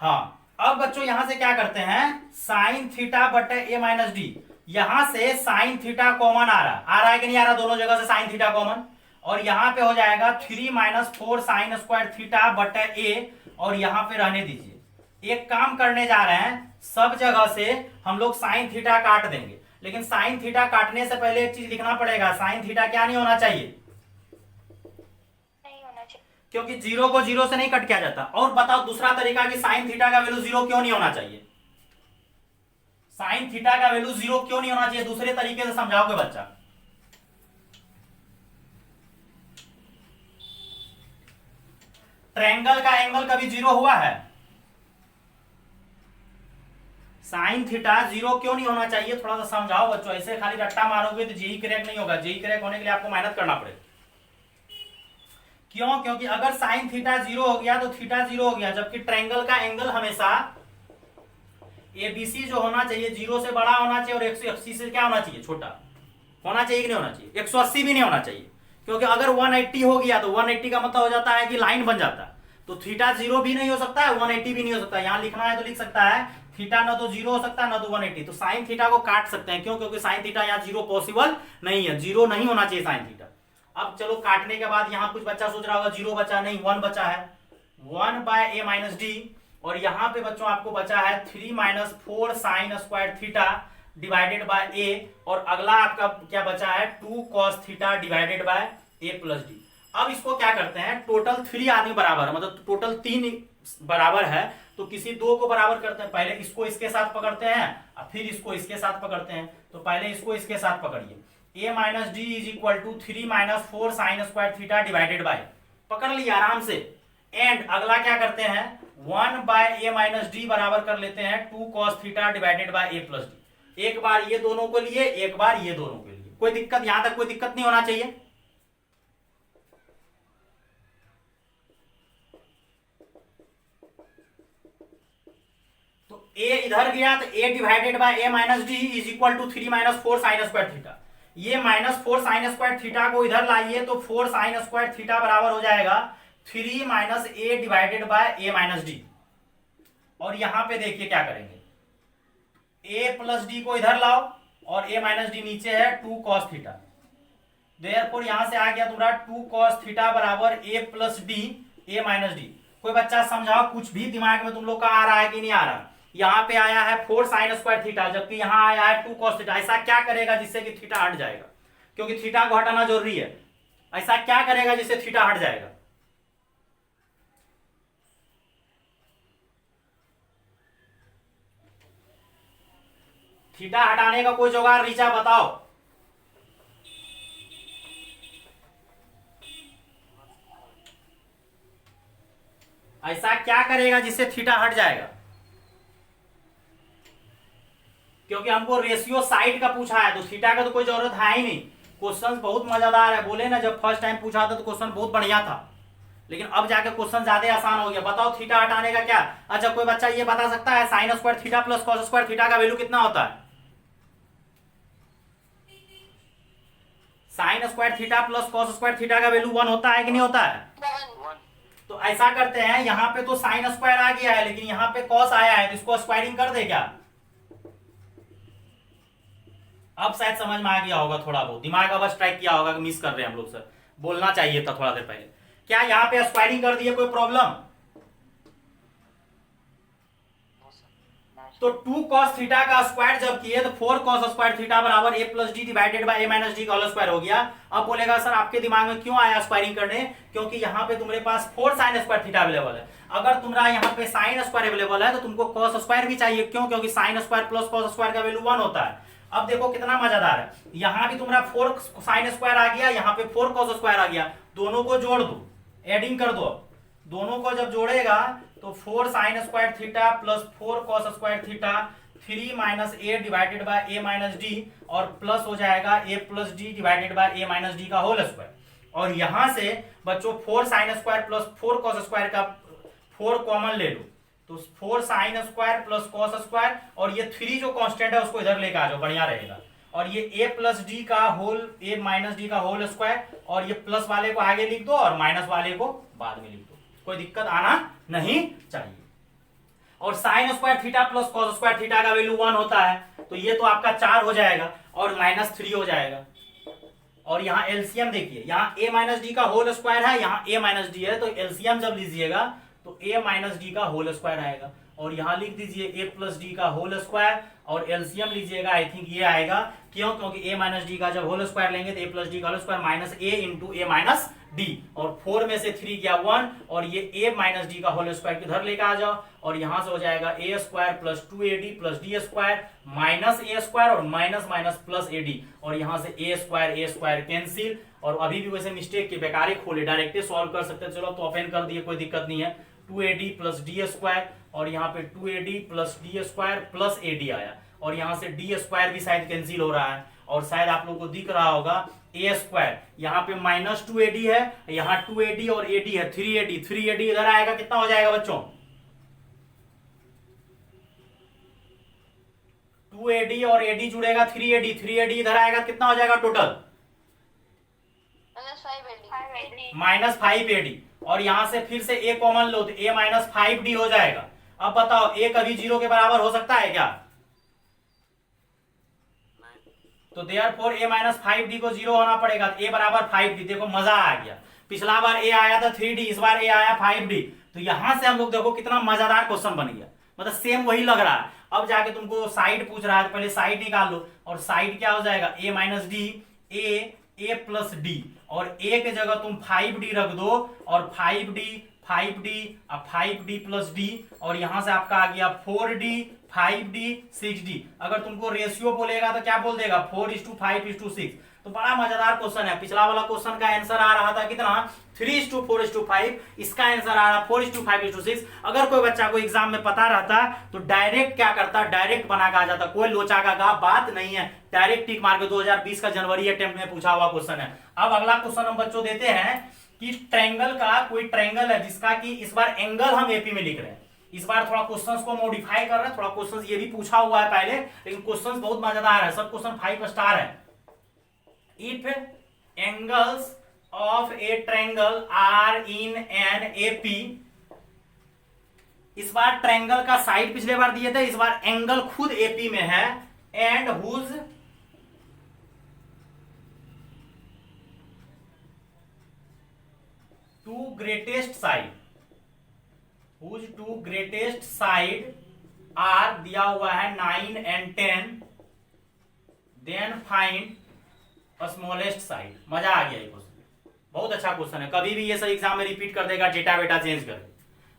हाँ। अब बच्चों यहां से क्या करते हैं, साइन थीटा बटे ए माइनस डी, यहां से साइन थीटा कॉमन आ रहा है कि नहीं आ रहा? दोनों जगह से साइन थीटा कॉमन, और यहां पे हो जाएगा 3 माइनस 4 साइन स्क्वायर थीटा बटे ए, और यहां पे रहने दीजिए। एक काम करने जा रहे हैं, सब जगह से हम लोग साइन थीटा काट देंगे, लेकिन साइन थीटा काटने से पहले एक चीज लिखना पड़ेगा, साइन थीटा क्या नहीं होना चाहिए, नहीं होना चाहिए। क्योंकि जीरो को जीरो से नहीं कट किया जाता। और बताओ दूसरा तरीका कि साइन थीटा का वैल्यू जीरो क्यों नहीं होना चाहिए, साइन थीटा का वैल्यू जीरो क्यों नहीं होना चाहिए, दूसरे तरीके से समझाओगे बच्चा। ट्रायंगल का एंगल कभी जीरो हुआ है, साइन थीटा जीरो क्यों नहीं होना चाहिए, थोड़ा सा समझाओ बच्चों। ऐसे खाली रट्टा मारोगे तो जेई क्रैक नहीं होगा, जेई क्रैक होने के लिए आपको मेहनत करना पड़ेगा। क्यों? क्योंकि अगर साइन थीटा जीरो हो गया तो थीटा जीरो हो गया, जबकि ट्रायंगल का एंगल हमेशा एबीसी जो होना चाहिए जीरो से बड़ा होना चाहिए और 180 से क्या होना चाहिए, छोटा होना चाहिए कि नहीं होना चाहिए, 180 भी नहीं होना चाहिए। क्योंकि अगर 180 हो गया तो 180 का मतलब हो जाता है कि लाइन बन जाता है, तो थीटा जीरो भी नहीं हो सकता है, 180 भी नहीं हो सकता। यहां लिखना है तो लिख सकता है थीटा ना तो जीरो हो सकता है ना तो 180, तो साइन थीटा को काट सकते हैं। क्यों? क्योंकि साइन थीटा यहाँ जीरो पॉसिबल नहीं है, जीरो नहीं होना चाहिए साइन थीटा। अब चलो काटने के बाद यहाँ कुछ बच्चा सोच रहा होगा जीरो बचा, नहीं 1 बचा है, 1 बाय ए माइनस डी, और यहाँ पे बच्चों आपको बचा है 3 minus 4 sine square theta divided by a, और अगला आपका क्या बचा है 2 cos theta divided by a plus d. अब इसको क्या करते हैं, टोटल 3 आदमी बराबर है, मतलब टोटल 3 बराबर है, तो किसी 2 को बराबर करते हैं। पहले इसको इसके साथ पकड़ते हैं और फिर इसको इसके साथ पकड़ते हैं। तो पहले इसको इसके साथ पकड़िए, a minus d is equal to 3 minus 4 sine square theta divided by, पकड़ लिया आराम से। एंड अगला क्या करते हैं 1 बाय ए माइनस डी बराबर कर लेते हैं 2 cos theta divided by a plus D. एक बार ये दोनों को लिए, एक बार ये दोनों के लिए, कोई दिक्कत, यहां तक कोई दिक्कत नहीं होना चाहिए। तो a इधर गया तो a divided by a minus d is equal to 3 minus 4 sine square theta. ये माइनस 4 साइन स्क्वायर थीटा को इधर लाइए तो 4 साइन स्क्वायर थीटा बराबर हो जाएगा 3 minus a divided by a minus d. और यहां पे देखिए क्या करेंगे, a प्लस डी को इधर लाओ और a माइनस डी नीचे है 2 कॉस थीटा, देयरफॉर यहां से आ गया तुम्हारा 2 कॉस थीटा बराबर a plus D a minus D. कोई बच्चा समझाओ, कुछ भी दिमाग में तुम लोग का आ रहा है कि नहीं आ रहा। यहां पे आया है 4 साइन स्क्वायर थीटा, जबकि यहां आया है 2 कॉस थीटा। ऐसा क्या करेगा जिससे कि थीटा हट जाएगा, क्योंकि थीटा को हटाना जरूरी है। ऐसा क्या करेगा जिससे थीटा हट जाएगा, थीटा हटाने का कोई जुगाड़ रीचा बताओ। ऐसा क्या करेगा जिससे थीटा हट जाएगा, क्योंकि हमको रेशियो साइड का पूछा है, तो थीटा का तो कोई जरूरत है ही नहीं। क्वेश्चन बहुत मजेदार है, बोले ना जब फर्स्ट टाइम पूछा था तो क्वेश्चन बहुत बढ़िया था, लेकिन अब जाके क्वेश्चन ज्यादा आसान हो गया। बताओ थीटा हटाने का क्या। अच्छा कोई बच्चा ये बता सकता है sign square theta plus cos square theta का वैल्यू कितना होता है, sign square theta plus cos square theta का वैल्यू 1 होता है कि नहीं होता है। तो ऐसा करते हैं, यहां पे तो साइन स्क्वायर आ गया है लेकिन यहां पे कॉस आया है, तो इसको स्क्वायरिंग कर दे क्या। अब शायद समझ में आ गया होगा, थोड़ा बहुत दिमाग अब स्ट्राइक किया होगा कि मिस कर रहे हैं हम लोग, सर बोलना चाहिए था थोड़ा देर पहले। क्या यहाँ पे स्क्वायरिंग कर दिए, कोई प्रॉब्लम। तो 2 cos थीटा का स्क्वायर जब किए तो 4 cos स्क्वायर थीटा बराबर a plus d divided by a minus d का होल स्क्वायर हो गया। अब बोलेगा सर आपके दिमाग में क्यों आया स्क्वायरिंग करने, क्योंकि यहाँ पे तुम्हारे पास 4 साइन स्क्वायर थीटा अवेलेबल है। अगर तुम्हारा यहाँ पे साइन स्क्वायर अवेलेबल है तो तुमको cos स्क्वायर भी चाहिए। क्यों? क्योंकि sign square plus cos square का वैल्यू 1 होता है। अब देखो कितना मजेदार है, यहाँ भी तुम्हारा 4 साइन स्क्वायर आ गया, यहाँ पे 4 cos स्क्वायर आ गया, दोनों को जोड़ दो, एडिंग कर दो। दोनों को जब जोड़ेगा तो 4 sine square theta plus 4 cos square theta 3 minus a divided by a minus d, और प्लस हो जाएगा a plus d divided by a minus d का होल स्क्वायर। और यहां से बच्चों 4 sine square plus 4 cos square का 4 कॉमन ले लो, तो 4 sine square plus cos square, और ये 3 जो कांस्टेंट है उसको इधर लेके आ जाओ, बढ़िया रहेगा। और ये ए प्लस डी का होल, ए माइनस डी का होल स्क्वायर, और ये प्लस वाले को आगे लिख दो और माइनस वाले को बाद में लिख दो, कोई दिक्कत आना नहीं चाहिए। और sign square theta plus cos square theta का वैल्यू 1 होता है, तो ये तो आपका 4 हो जाएगा और माइनस 3 हो जाएगा। और यहाँ एलसीएम देखिए, यहाँ a माइनस डी का होल स्क्वायर है, यहाँ a माइनस डी है, तो एलसीएम जब लीजिएगा तो a माइनस डी का होल स्क्वायर आएगा। और यहाँ लिख दीजिए a प्लस डी का होल स्क्वायर, और एलसीएम लीजिएगा, आई थिंक ये आएगा, क्यों, क्योंकि a माइनस डी का जब होल स्क्वायर लेंगे तो a प्लस डी का whole square minus a into a minus d, और 4 में से 3 गया 1, और ये a माइनस डी का होल स्क्वायर किधर लेकर आ जाओ, और यहां से हो जाएगा a square plus 2ad plus D square minus a square और माइनस माइनस प्लस ad, और यहां से a स्क्वायर कैंसिल, और अभी भी वैसे मिस्टेक के बेकार ही खोले, डायरेक्ट सॉल्व कर सकते हैं, चलो तो ओपन कर दिए, कोई दिक्कत नहीं है, 2ad प्लस डी स्क्वायर, और यहाँ पे 2ad plus D square plus ad आया, और यहाँ से डी स्क्वायर भी शायद कैंसिल हो रहा है, और शायद आप लोगों को दिख रहा होगा a स्क्वायर, यहाँ पे माइनस 2ad है, यहाँ 2ad और ad है, 3ad इधर आएगा, कितना हो जाएगा बच्चों, 2ad और ad जुड़ेगा 3ad इधर आएगा, कितना हो जाएगा टोटल, माइनस 5ad, और यहां से फिर से a कॉमन लो तो a माइनस 5d हो जाएगा। अब बताओ a कभी 0 के बराबर हो सकता है क्या, तो देयरफॉर a माइनस 5d को 0 होना पड़ेगा, तो a बराबर 5d, देखो मजा आ गया, पिछला बार a आया था 3d, इस बार a आया 5d, तो यहां से हम लोग देखो कितना मजेदार क्वेश्चन बन गया, मतलब सेम वही लग रहा है। अब जाके तुमको साइड पूछ रहा है, पहले साइड निकाल लो, और साइड क्या हो जाएगा, a minus d, a plus D, और a के जगह तुम 5d रख दो, और 5d अब 5d प्लस d, और यहां से आपका आ गया 4d 5d 6d, अगर तुमको रेशियो बोलेगा तो क्या बोल देगा 4:5:6, तो बड़ा मजेदार क्वेश्चन है। पिछला वाला क्वेश्चन का आंसर आ रहा था कितना 3:4:5, इसका आंसर आ रहा 4:5:6। अगर कोई बच्चा को एग्जाम में पता रहता तो डायरेक्ट क्या करता, डायरेक्ट बना के आ जाता, कोई लोचा का बात नहीं है, डायरेक्ट टिक मार के 2020 का जनवरी अटेम्प्ट में पूछा हुआ क्वेश्चन है। अब अगला क्वेश्चन हम बच्चों देते हैं कि ट्रायंगल का, कोई ट्रायंगल है जिसका कि इस बार एंगल हम एपी में लिख रहे हैं, इस बार थोड़ा क्वेश्चंस को मॉडिफाई कर रहे हैं, थोड़ा क्वेश्चंस ये भी पूछा हुआ है पहले, लेकिन क्वेश्चंस बहुत मजेदार है, सब क्वेश्चन 5 स्टार है। If angles of a triangle are in an AP, इस बार ट्रायंगल का साइड पिछले बार दिए थे, इस बार एंगल खुद एपी में है, and whose two greatest side are दिया हुआ है 9 and 10, then find smallest side. मजा आ गया ये क्वेश्चन, बहुत अच्छा क्वेश्चन है, कभी भी ये सब एग्जाम में रिपीट कर देगा, डेटा बेटा चेंज कर,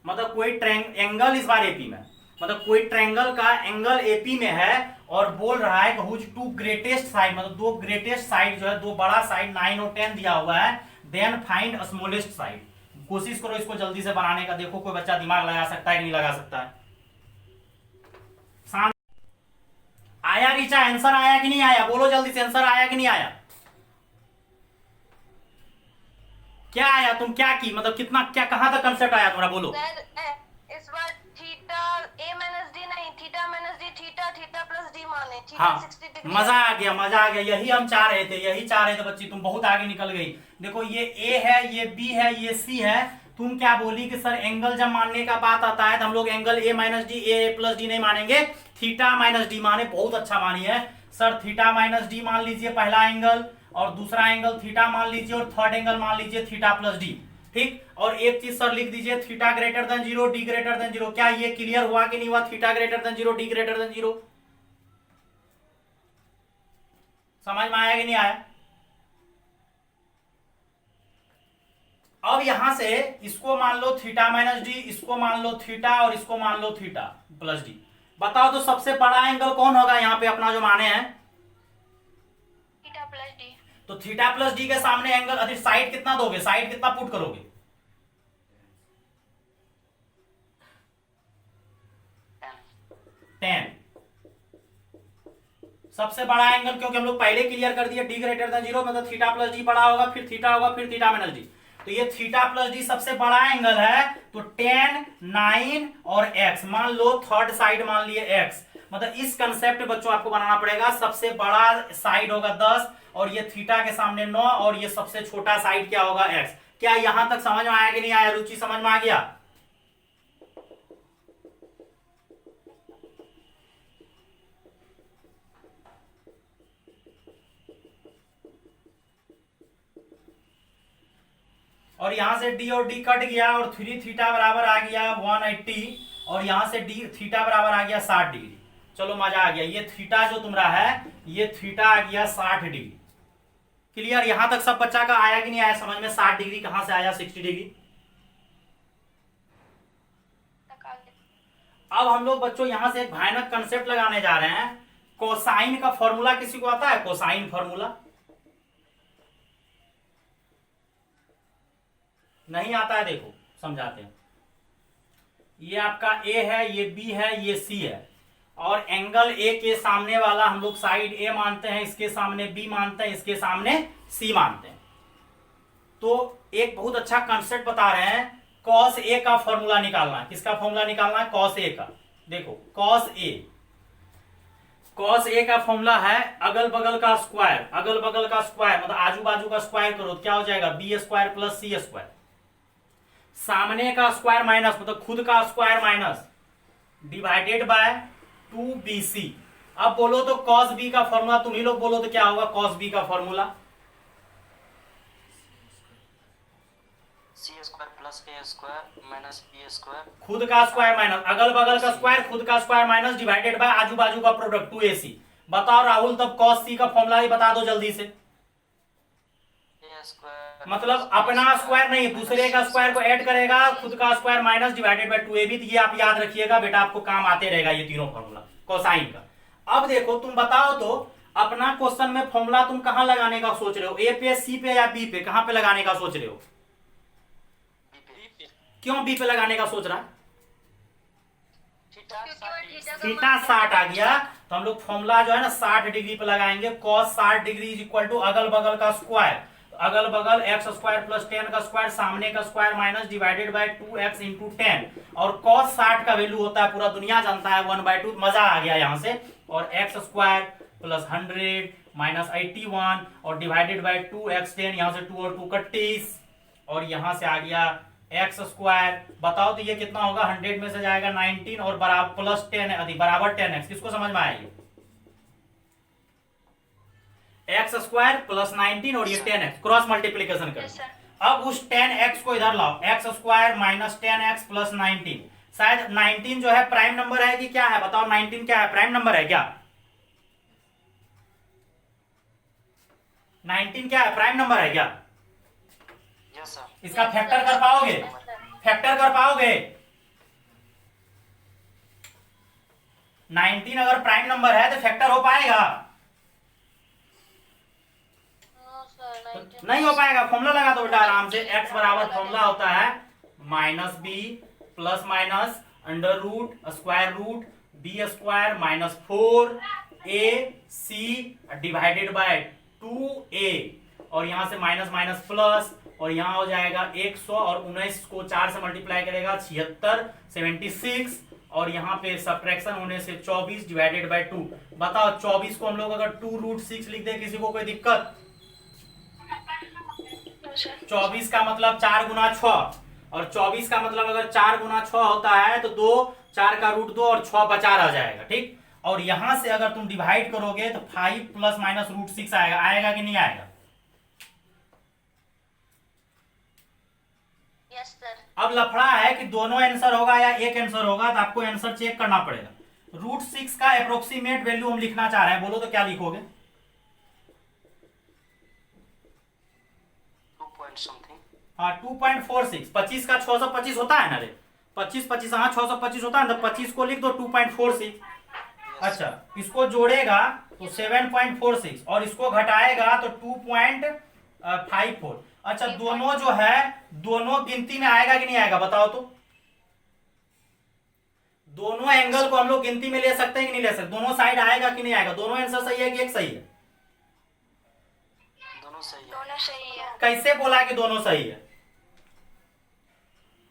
मतलब कोई एंगल इस बार एपी में, मतलब कोई ट्रायंगल का एंगल एपी में है, और बोल रहा है हुज टू ग्रेटेस्ट साइड, मतलब दो ग्रेटेस्ट साइड जो है, दो बड़ा साइड 9 और 10 दिया हुआ है, देन फाइंड स्मॉलेस्ट साइड। कोशिश करो इसको जल्दी से बनाने का, देखो कोई बच्चा दिमाग लगा सकता है कि नहीं लगा सकता है। आया रीचा, आंसर आया कि नहीं आया, बोलो जल्दी से, आंसर आया कि नहीं आया, क्या आया, तुम क्या की, मतलब कितना, क्या कहां तक कंसेप्ट आया तुम्हारा, बोलो। इस बार थीटा a माइनस डी नहीं, theta minus D, theta plus D माने, थीटा हाँ, 60 डिग्री। मजा आ गया, यही हम चाह रहे थे बच्ची, तुम बहुत आगे निकल गई। देखो ये a है, ये b है, ये c है, तुम क्या बोली कि सर एंगल जब मानने का बात आता है तो हम लोग angle a minus d, a plus D नहीं मानेंगे, थीटा माइनस डी माने, बहुत अच्छा मानी है सर, थीटा माइनस डी मान लीजिए पहला एंगल, और दूसरा एंगल थीटा मान लीजिए, और थर्ड एंगल मान लीजिए थीटा प्लस डी, ठीक। और एक चीज सर लिख दीजिए, theta greater than 0, D greater then 0। क्या ये क्लियर हुआ कि नहीं हुआ, theta greater than 0, D greater then 0, समझ में आया कि नहीं आया। अब यहां से इसको मान लो थीटा माइनस डी, इसको मान लो थीटा, और इसको मान लो थीटा प्लस डी, बताओ तो सबसे बड़ा एंगल कौन होगा यहाँ पे अपना जो माने हैं, थीटा प्लस डी। तो थीटा प्लस डी के सामने एंगल, अधिक साइड कितना दोगे, साइड कितना पुट करोगे, 10। सबसे बड़ा एंगल, क्योंकि हम लोग पहले क्लियर कर दिया, डी ग्रेटर देन 0, मतलब थीटा प्लस डी बड़ा होगा, फिर थीटा होगा, फिर थीटा माइनस डी, तो ये थीटा प्लस डी सबसे बड़ा एंगल है, तो 10, 9 और x, मान लो थर्ड साइड मान लिए x, मतलब इस कंसेप्ट बच्चों आपको बनाना पड़ेगा, सबसे बड़ा साइड होगा 10, और ये थीटा के सामने 9, और ये सबसे छोटा साइड क्या होगा x। क्या यहां तक समझ में आया कि नहीं आया, रुचि समझ में आ गया। और यहां से d और d कट गया, और 3 थीटा बराबर आ गया 180, और यहां से डी थीटा बराबर आ गया 60 डिग्री। चलो मजा आ गया, ये थीटा जो तुम्हारा है ये थीटा आ गया 60 डिग्री। क्लियर? यहां तक सब बच्चा का आया कि नहीं आया समझ में? 60 डिग्री कहां से आया 60 डिग्री? अब हम लोग बच्चों यहां से एक भयानक कंसेप्ट लगाने जा रहे हैं। कोसाइन का फॉर्मूला किसी को आता है? कोसाइन फॉर्मूला नहीं आता है? देखो समझाते हैं। ये आपका ए है, ये बी है, ये सी है, और एंगल ए के सामने वाला हम लोग साइड ए मानते हैं, इसके सामने बी मानते हैं, इसके सामने सी मानते हैं। तो एक बहुत अच्छा कंसेप्ट बता रहे हैं, कॉस ए का फॉर्मूला निकालना है। किसका फॉर्मूला निकालना है? कॉस ए का। देखो कॉस ए का फॉर्मूला है अगल बगल का स्क्वायर। अगल बगल का स्क्वायर मतलब आजू बाजू का स्क्वायर करो तो क्या हो जाएगा? बी स्क्वायर प्लस सी स्क्वायर। सामने का स्क्वायर माइनस मतलब खुद का square minus divided by 2bc। अब बोलो तो cos b का फॉर्मूला, तुम ही लोग बोलो तो क्या होगा cos b का फॉर्मूला? सी स्क्वायर प्लस ए स्क्वायर माइनस बी स्क्वायर। खुद का स्क्वायर माइनस अगल बगल का स्क्वायर, खुद का स्क्वायर माइनस डिवाइडेड बाय आजू बाजू का प्रोडक्ट 2ac। बताओ राहुल, तब cos c का फॉर्मूला ही बता दो जल्दी से। मतलब अपना स्क्वायर नहीं, दूसरे का स्क्वायर को ऐड करेगा, खुद का square minus divided by 2ab। ये आप याद रखिएगा बेटा, आपको काम आते रहेगा ये तीनों फॉर्मूला कोसाइन का। अब देखो तुम बताओ तो अपना क्वेश्चन में फॉर्मूला तुम कहां लगाने का सोच रहे हो? ए पे, सी पे या बी पे? कहां पे लगाने का सोच रहे हो? क्यों बी पे लगाने का सोच रहा है? थीटा 60 आ गया तो हम लोग फॉर्मूला जो है ना 60 डिग्री पे लगाएंगे। Cos 60 degree is equal to अगल बगल का स्क्वायर। अगल बगल एक्स स्क्वायर प्लस 10 का स्क्वायर, सामने का square minus divided by 2x into 10। और cos 60 का वैल्यू होता है, पूरा दुनिया जानता है, 1/2। मजा आ गया यहां से। और एक्स स्क्वायर प्लस 100 माइनस 81 और डिवाइडेड बाय 2x10। यहां से 2 और 2 का 30 और यहां से आ गया एक्स स्क्वायर। बताओ तो ये कितना होगा? 100 में से जाएगा 19 और बराबर प्लस 10 बराबर 10x। किसको समझ में आएगी? एक्स स्क्वायर प्लस 19 और ये 10x क्रॉस मल्टीप्लीकेशन कर। अब उस 10x को इधर लाओ, x square minus 10x plus 19। शायद 19 जो है प्राइम नंबर है कि क्या है? बताओ 19 क्या है? प्राइम नंबर है क्या? 19 क्या है? प्राइम नंबर है क्या? Yes sir. इसका फैक्टर कर पाओगे? फैक्टर कर पाओगे? 19 अगर प्राइम नंबर है तो फैक्टर हो पाएगा? नहीं हो पाएगा। फॉर्मूला लगा दो बेटा आराम से। x बराबर फॉर्मूला होता है minus b plus minus under root square root b square minus 4ac divided by 2a। और यहां से माइनस माइनस प्लस और यहां हो जाएगा 100 और 19 को 4 से मल्टीप्लाई करेगा 76 76 और यहाँ पे सब्ट्रैक्शन होने से 24 डिवाइडेड बाय 2। बताओ 24 को हम लोग अगर 2√6 लिख दे, किसी को कोई दिक्कत? 24 का मतलब 4 गुना 6 और 24 का मतलब अगर 4 गुना 6 होता है तो 2 4 का रूट 2 और 6 बचा रह जाएगा। ठीक, और यहां से अगर तुम डिवाइड करोगे तो 5 प्लस माइनस √6 आएगा। आएगा कि नहीं आएगा? Yes sir. अब लफड़ा है कि दोनों आंसर होगा या एक आंसर होगा, तो आपको आंसर चेक करना पड़ेगा। √6 का अप्रोक्सीमेट वैल्यू हम लिखना चाह रहे हैं, बोलो तो क्या लिखोगे? 2.46। 25 का 625 होता है ना रे? 25 25 हाँ 625 होता है, तो 25 को लिख दो 2.46। अच्छा, इसको जोड़ेगा तो 7.46 और इसको घटाएगा तो 2.54। अच्छा, दोनों जो है दोनों गिनती में आएगा कि नहीं आएगा? बताओ तो। दोनों एंगल को हम लोग गिनती में ले सकते हैं कि नहीं ले सकते? दोनों साइड आएगा कि नहीं आएगा? दोनों आंसर सही है कि एक सही है? दोनों सही है। दोनों सही है। कैसे बोला कि दोनों सही है?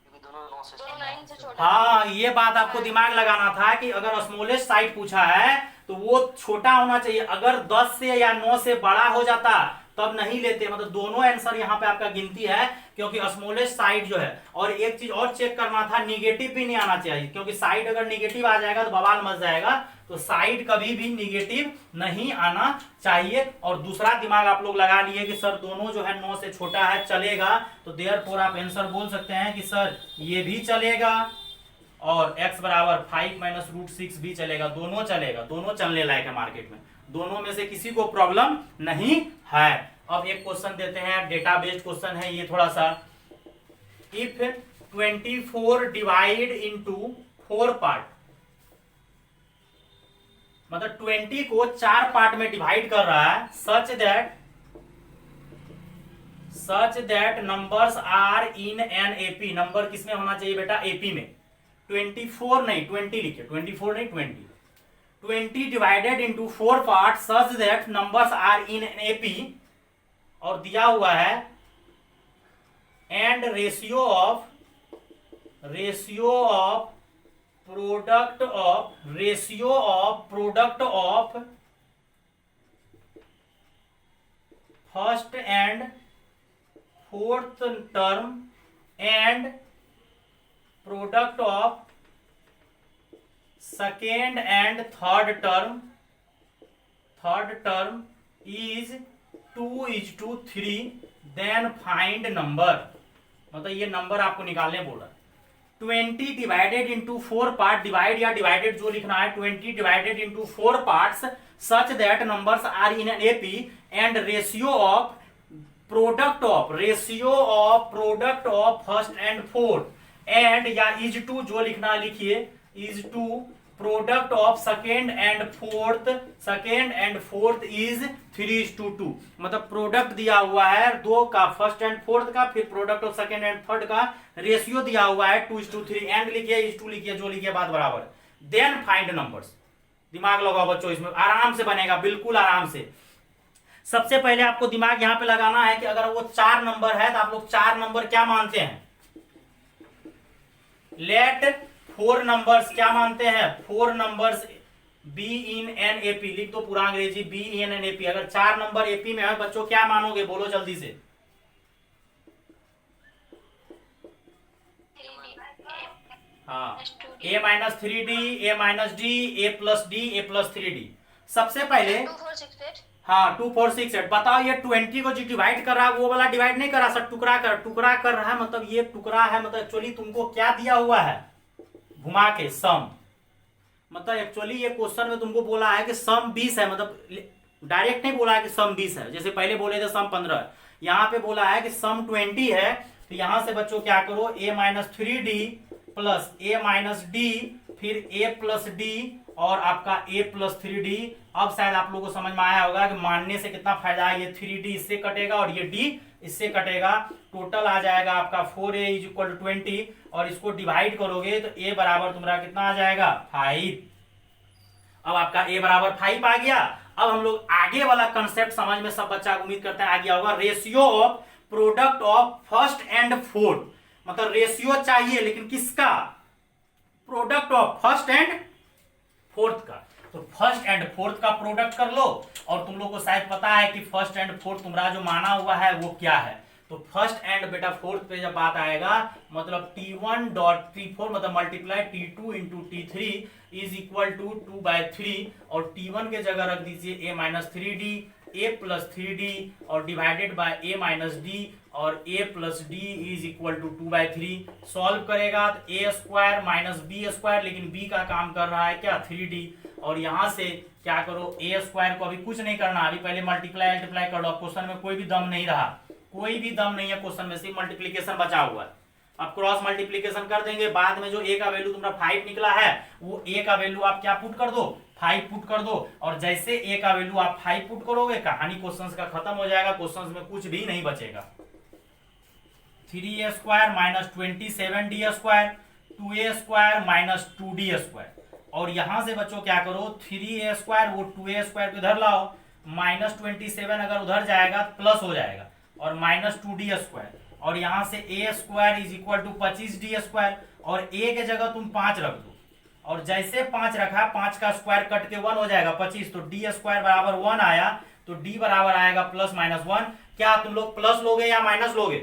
क्योंकि दोनों लाइन से छोटा। हाँ, ये बात आपको दिमाग लगाना था कि अगर स्मॉलेस्ट साइड पूछा है तो वो छोटा होना चाहिए। अगर 10 से या 9 से बड़ा हो जाता तब नहीं लेते। मतलब दोनों आंसर यहाँ पे आपका गिनती है, क्योंकि स्मॉलेस्ट साइड जो है। और एक चीज और चेक करना था, निगेटिव भी नहीं आना चाहिए, क्योंकि साइड अगर निगेटिव आ जाएगा तो बवाल मच जाएगा। तो साइड कभी भी निगेटिव नहीं आना चाहिए। और दूसरा दिमाग आप लोग लगा लिए कि सर दोनों जो है 9 से छोटा है, चलेगा। तो देयरफॉर आप आंसर बोल सकते हैं कि सर ये भी चलेगा और x बराबर 5 माइनस रूट 6 भी चलेगा, दोनों चलेगा, दोनों चलने लायक है मार्केट में, दोनों में से किसी को प्रॉब्लम नहीं है। अब एक क्वेश्चन देते हैं, डेटा बेस्ड क्वेश्चन है ये थोड़ा सा। इफ 24 डिवाइड इनटू 4 पार्ट, मतलब 20 को 4 पार्ट में डिवाइड कर रहा है, such that numbers are in an AP, number किसमें होना चाहिए बेटा, एपी में। 24 नहीं 20 लिखिए, 24 नहीं 20 divided into 4 part such that numbers are in an AP, और दिया हुआ है and ratio of product of first and fourth term and product of second and third term is 2:3, then find number, मतलब ये नंबर आपको निकालने बोला। 20 डिवाइडेड इंटू 4 पार्ट, डिवाइड या डिवाइडेड जो लिखना है, 20 divided into 4 parts such that numbers are in an AP and ratio of product of first and fourth, and या इज टू जो लिखना लिखिए, is to product of second and fourth is 3:2, मतलब प्रोडक्ट दिया हुआ है दो का, फर्स्ट एंड फोर्थ का, फिर product of second and third का रेशियो दिया हुआ है 2:3, एंड लिखिए, इज टू लिखिए, जो लिखिए बात बराबर। देन फाइंड नंबर्स, दिमाग लगाओ बच्चों, इसमें आराम से बनेगा, बिल्कुल आराम से। सबसे पहले आपको दिमाग यहां पे लगाना है कि अगर वो 4 नंबर है तो आप लोग 4 नंबर क्या मानते हैं, लेट 4 नंबर्स क्या मानते हैं, 4 numbers be in an AP, लिख दो पूरा अंग्रेजी, बी इन एन एपी। अगर 4 नंबर एपी में है बच्चों क्या मानोगे, बोलो जल्दी से। हाँ, a minus 3d, a minus d, a plus d, a plus 3d। सबसे पहले 2468 हाँ 2468, बताओ ये 20 को जो डिवाइड कर रहा है वो वाला डिवाइड नहीं कर रहा सर, टुकड़ा कर रहा है, मतलब ये टुकड़ा है, मतलब एक्चुअली तुमको क्या दिया हुआ है, घुमा के सम, मतलब एक्चुअली ये क्वेश्चन में तुमको बोला है कि सम 20 है, मतलब डायरेक्ट नहीं बोला है कि सम 20 है, जैसे पहले बोले थे सम 15, यहाँ पे बोला है कि सम 20 है। तो यहां से बच्चों क्या करो, a minus 3d plus a minus d, फिर a प्लस d और आपका a प्लस 3d। अब शायद आप लोगों को समझ में आया होगा कि मानने से कितना फायदा है, ये 3d इससे कटेगा और ये d इससे कटेगा, टोटल आ जाएगा आपका 4a इज इक्वल टू 20, और इसको डिवाइड करोगे तो a बराबर तुम्हारा कितना आ जाएगा, 5। अब आपका a बराबर 5 आ गया। अब हम लोग आगे वाला कंसेप्ट समझ में सब बच्चा उम्मीद करते हैं आ गया होगा, ratio of product of first and fourth, मतलब रेशियो चाहिए लेकिन किसका, product of first and fourth का। तो फर्स्ट एंड फोर्थ का प्रोडक्ट कर लो, और तुम लोग को शायद पता है कि फर्स्ट एंड फोर्थ तुम्हारा जो माना हुआ है वो क्या है। तो फर्स्ट एंड बेटा फोर्थ पे जब बात आएगा, मतलब t1.34 मतलब multiply t2 into t3 is equal to 2/3, और t1 के जगह रख दीजिए a minus 3d, a plus 3d और divided by a minus d, और a plus d is equal to 2/3। Solve करेगा तो a square minus b square, लेकिन b का काम कर रहा है क्या, 3d, और यहां से क्या करो, a स्क्वायर को अभी कुछ नहीं करना, अभी पहले मल्टीप्लाई कर लो। क्वेश्चन में कोई भी दम नहीं रहा, कोई भी दम नहीं है क्वेश्चन में, सिर्फ मल्टीप्लीकेशन बचा हुआ है। अब क्रॉस मल्टीप्लीकेशन कर देंगे, बाद में जो a का वैल्यू तुम्हारा 5 निकला है वो a का वैल्यू आप क्या पुट कर दो, 5 पुट कर दो, और जैसे a का वैल्यू आप 5 पुट करोगे कहानी क्वेश्चंस का खत्म हो जाएगा, क्वेश्चंस में कुछ भी नहीं बचेगा। 3a square minus 27d square, 2a square minus 2d square, और यहां से बच्चों क्या करो, 3a स्क्वायर वो 2a स्क्वायर को इधर लाओ, माइनस 27 अगर उधर जाएगा प्लस हो जाएगा, और माइनस 2d स्क्वायर, और यहां से a square is equal to 25d square, और a के जगह तुम 5 रख दो, और जैसे 5 रखा 5 का स्क्वायर कट के 1 हो जाएगा 25, तो d स्क्वायर बराबर 1 आया, तो d बराबर आएगा प्लस माइनस 1। क्या तुम लोग प्लस लोगे या माइनस लोगे,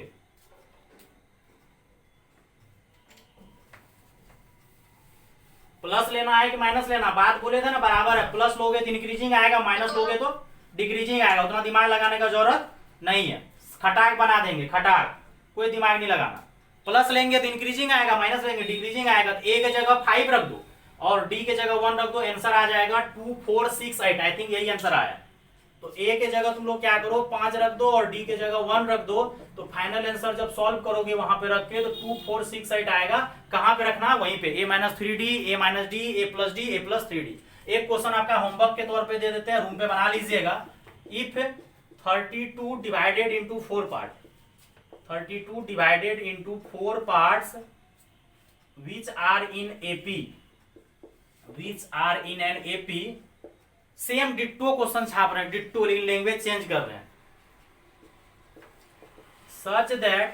प्लस लेना है कि माइनस लेना, बात बोले थे ना बराबर है, प्लस लोगे तो इंक्रीजिंग आएगा, माइनस लोगे तो डिक्रीजिंग आएगा, उतना दिमाग लगाने का जरूरत नहीं है, खटाक बना देंगे, खटाक, कोई दिमाग नहीं लगाना। प्लस लेंगे तो इंक्रीजिंग आएगा, माइनस लेंगे डिक्रीजिंग आएगा। तो ए के जगह 5 रख दो और डी के जगह 1 रख दो, आंसर आ जाएगा 2 4 6 8। आई थिंक यही आंसर आया। तो ए के जगह तुम लोग क्या करो 5 रख दो और डी के जगह 1 रख दो। तो फाइनल आंसर जब सॉल्व करोगे वहां पे रख के तो 2 4 6 8 आएगा। कहां पे रखना, वहीं पे a - 3d a - d a + d a + 3d। एक क्वेश्चन आपका होमवर्क के तौर पे दे देते हैं, रूम पे बना लीजिएगा। If 32 divided into 4 part, 32 divided into 4 parts which are in AP, which are in an AP, same ditto question छाप रहे हैं, डिट्टो लेकिन लैंग्वेज चेंज कर रहे हैं। Such that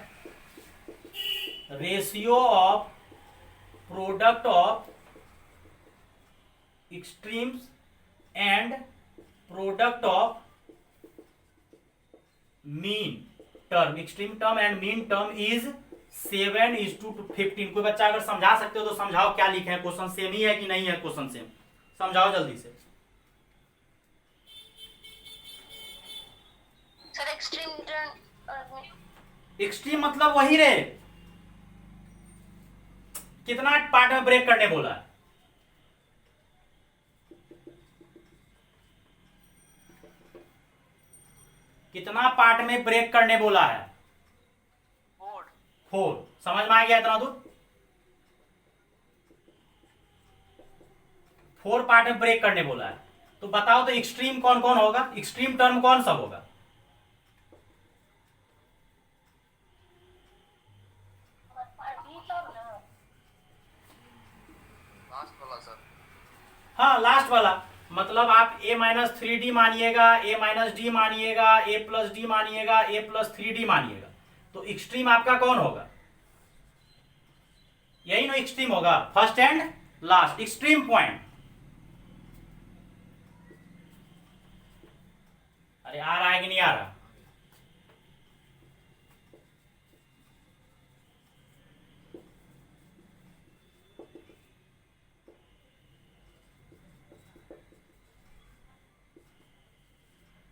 ratio of product of extremes and product of mean term, extreme term and mean term is 7:15। कोई बच्चा अगर समझा सकते हो तो समझाओ क्या लिखे हैं, क्वेश्चन सेम ही है कि नहीं है, क्वेश्चन सेम समझाओ जल्दी से। सर एक्सट्रीम मतलब वही रे, कितना पार्ट में ब्रेक करने बोला है। कितना पार्ट में ब्रेक करने बोला है, 4। समझ में आ गया इतना दूर? 4 पार्ट में ब्रेक करने बोला है। तो बताओ तो एक्सट्रीम कौन कौन होगा, एक्सट्रीम टर्म कौन सा होगा? हाँ लास्ट वाला, मतलब आप a - 3d मानिएगा, a - d मानिएगा, a + d मानिएगा, a + 3d मानिएगा। तो एक्सट्रीम आपका कौन होगा? यही ना एक्सट्रीम होगा, first and last extreme point. अरे आ रहा है कि नहीं आ रहा?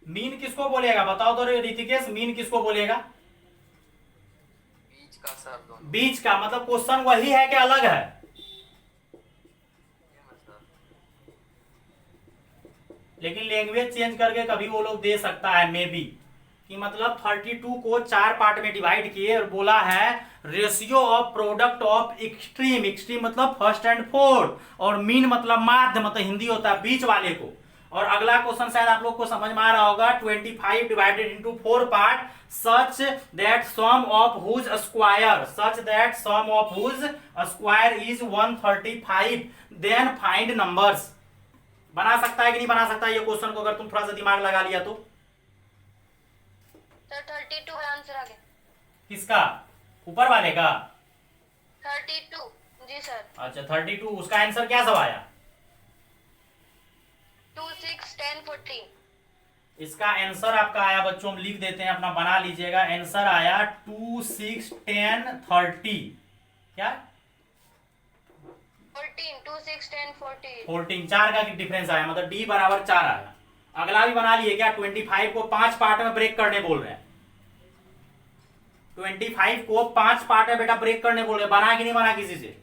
मीन किसको बोलेगा बताओ तो ऋतिकेश, मीन किसको बोलेगा? बीच का सर, दोनों बीच का। मतलब क्वेश्चन वही है कि अलग है? लेकिन लैंग्वेज चेंज करके कभी वो लोग दे सकता है मे बी, कि मतलब 32 को 4 पार्ट में डिवाइड किए और बोला है ratio of product of extreme, extreme मतलब फर्स्ट एंड फोर्थ, और मीन मतलब माध्य, मतलब हिंदी होता है बीच वाले को। और अगला क्वेश्चन शायद आप लोग को समझ में आ रहा होगा, 25 divided into 4 part such that sum of whose square, such that sum of whose square is 135, then find numbers. बना सकता है कि नहीं बना सकता ये क्वेश्चन को, अगर तुम थोड़ा सा दिमाग लगा लिया तो? सर 32 है आंसर आगे। किसका? ऊपर वाले का? 32 जी सर। अच्छा 32, उसका आंसर क्या सब आया? 2 6 10 14। इसका आंसर आपका आया बच्चों, हम लिख देते हैं, अपना बना लीजिएगा। आंसर आया 2 6 10 30। क्या? 14 2 6 10 14। 14, 4 का डिफरेंस आया, मतलब डी बराबर 4 आया। अगला भी बना लिए क्या? 25 को 5 पार्ट में ब्रेक करने बोल रहे हैं। 25 को 5 पार्ट में बेटा ब्रेक करने बोल रहे हैं, बना कि नहीं बना किसी से?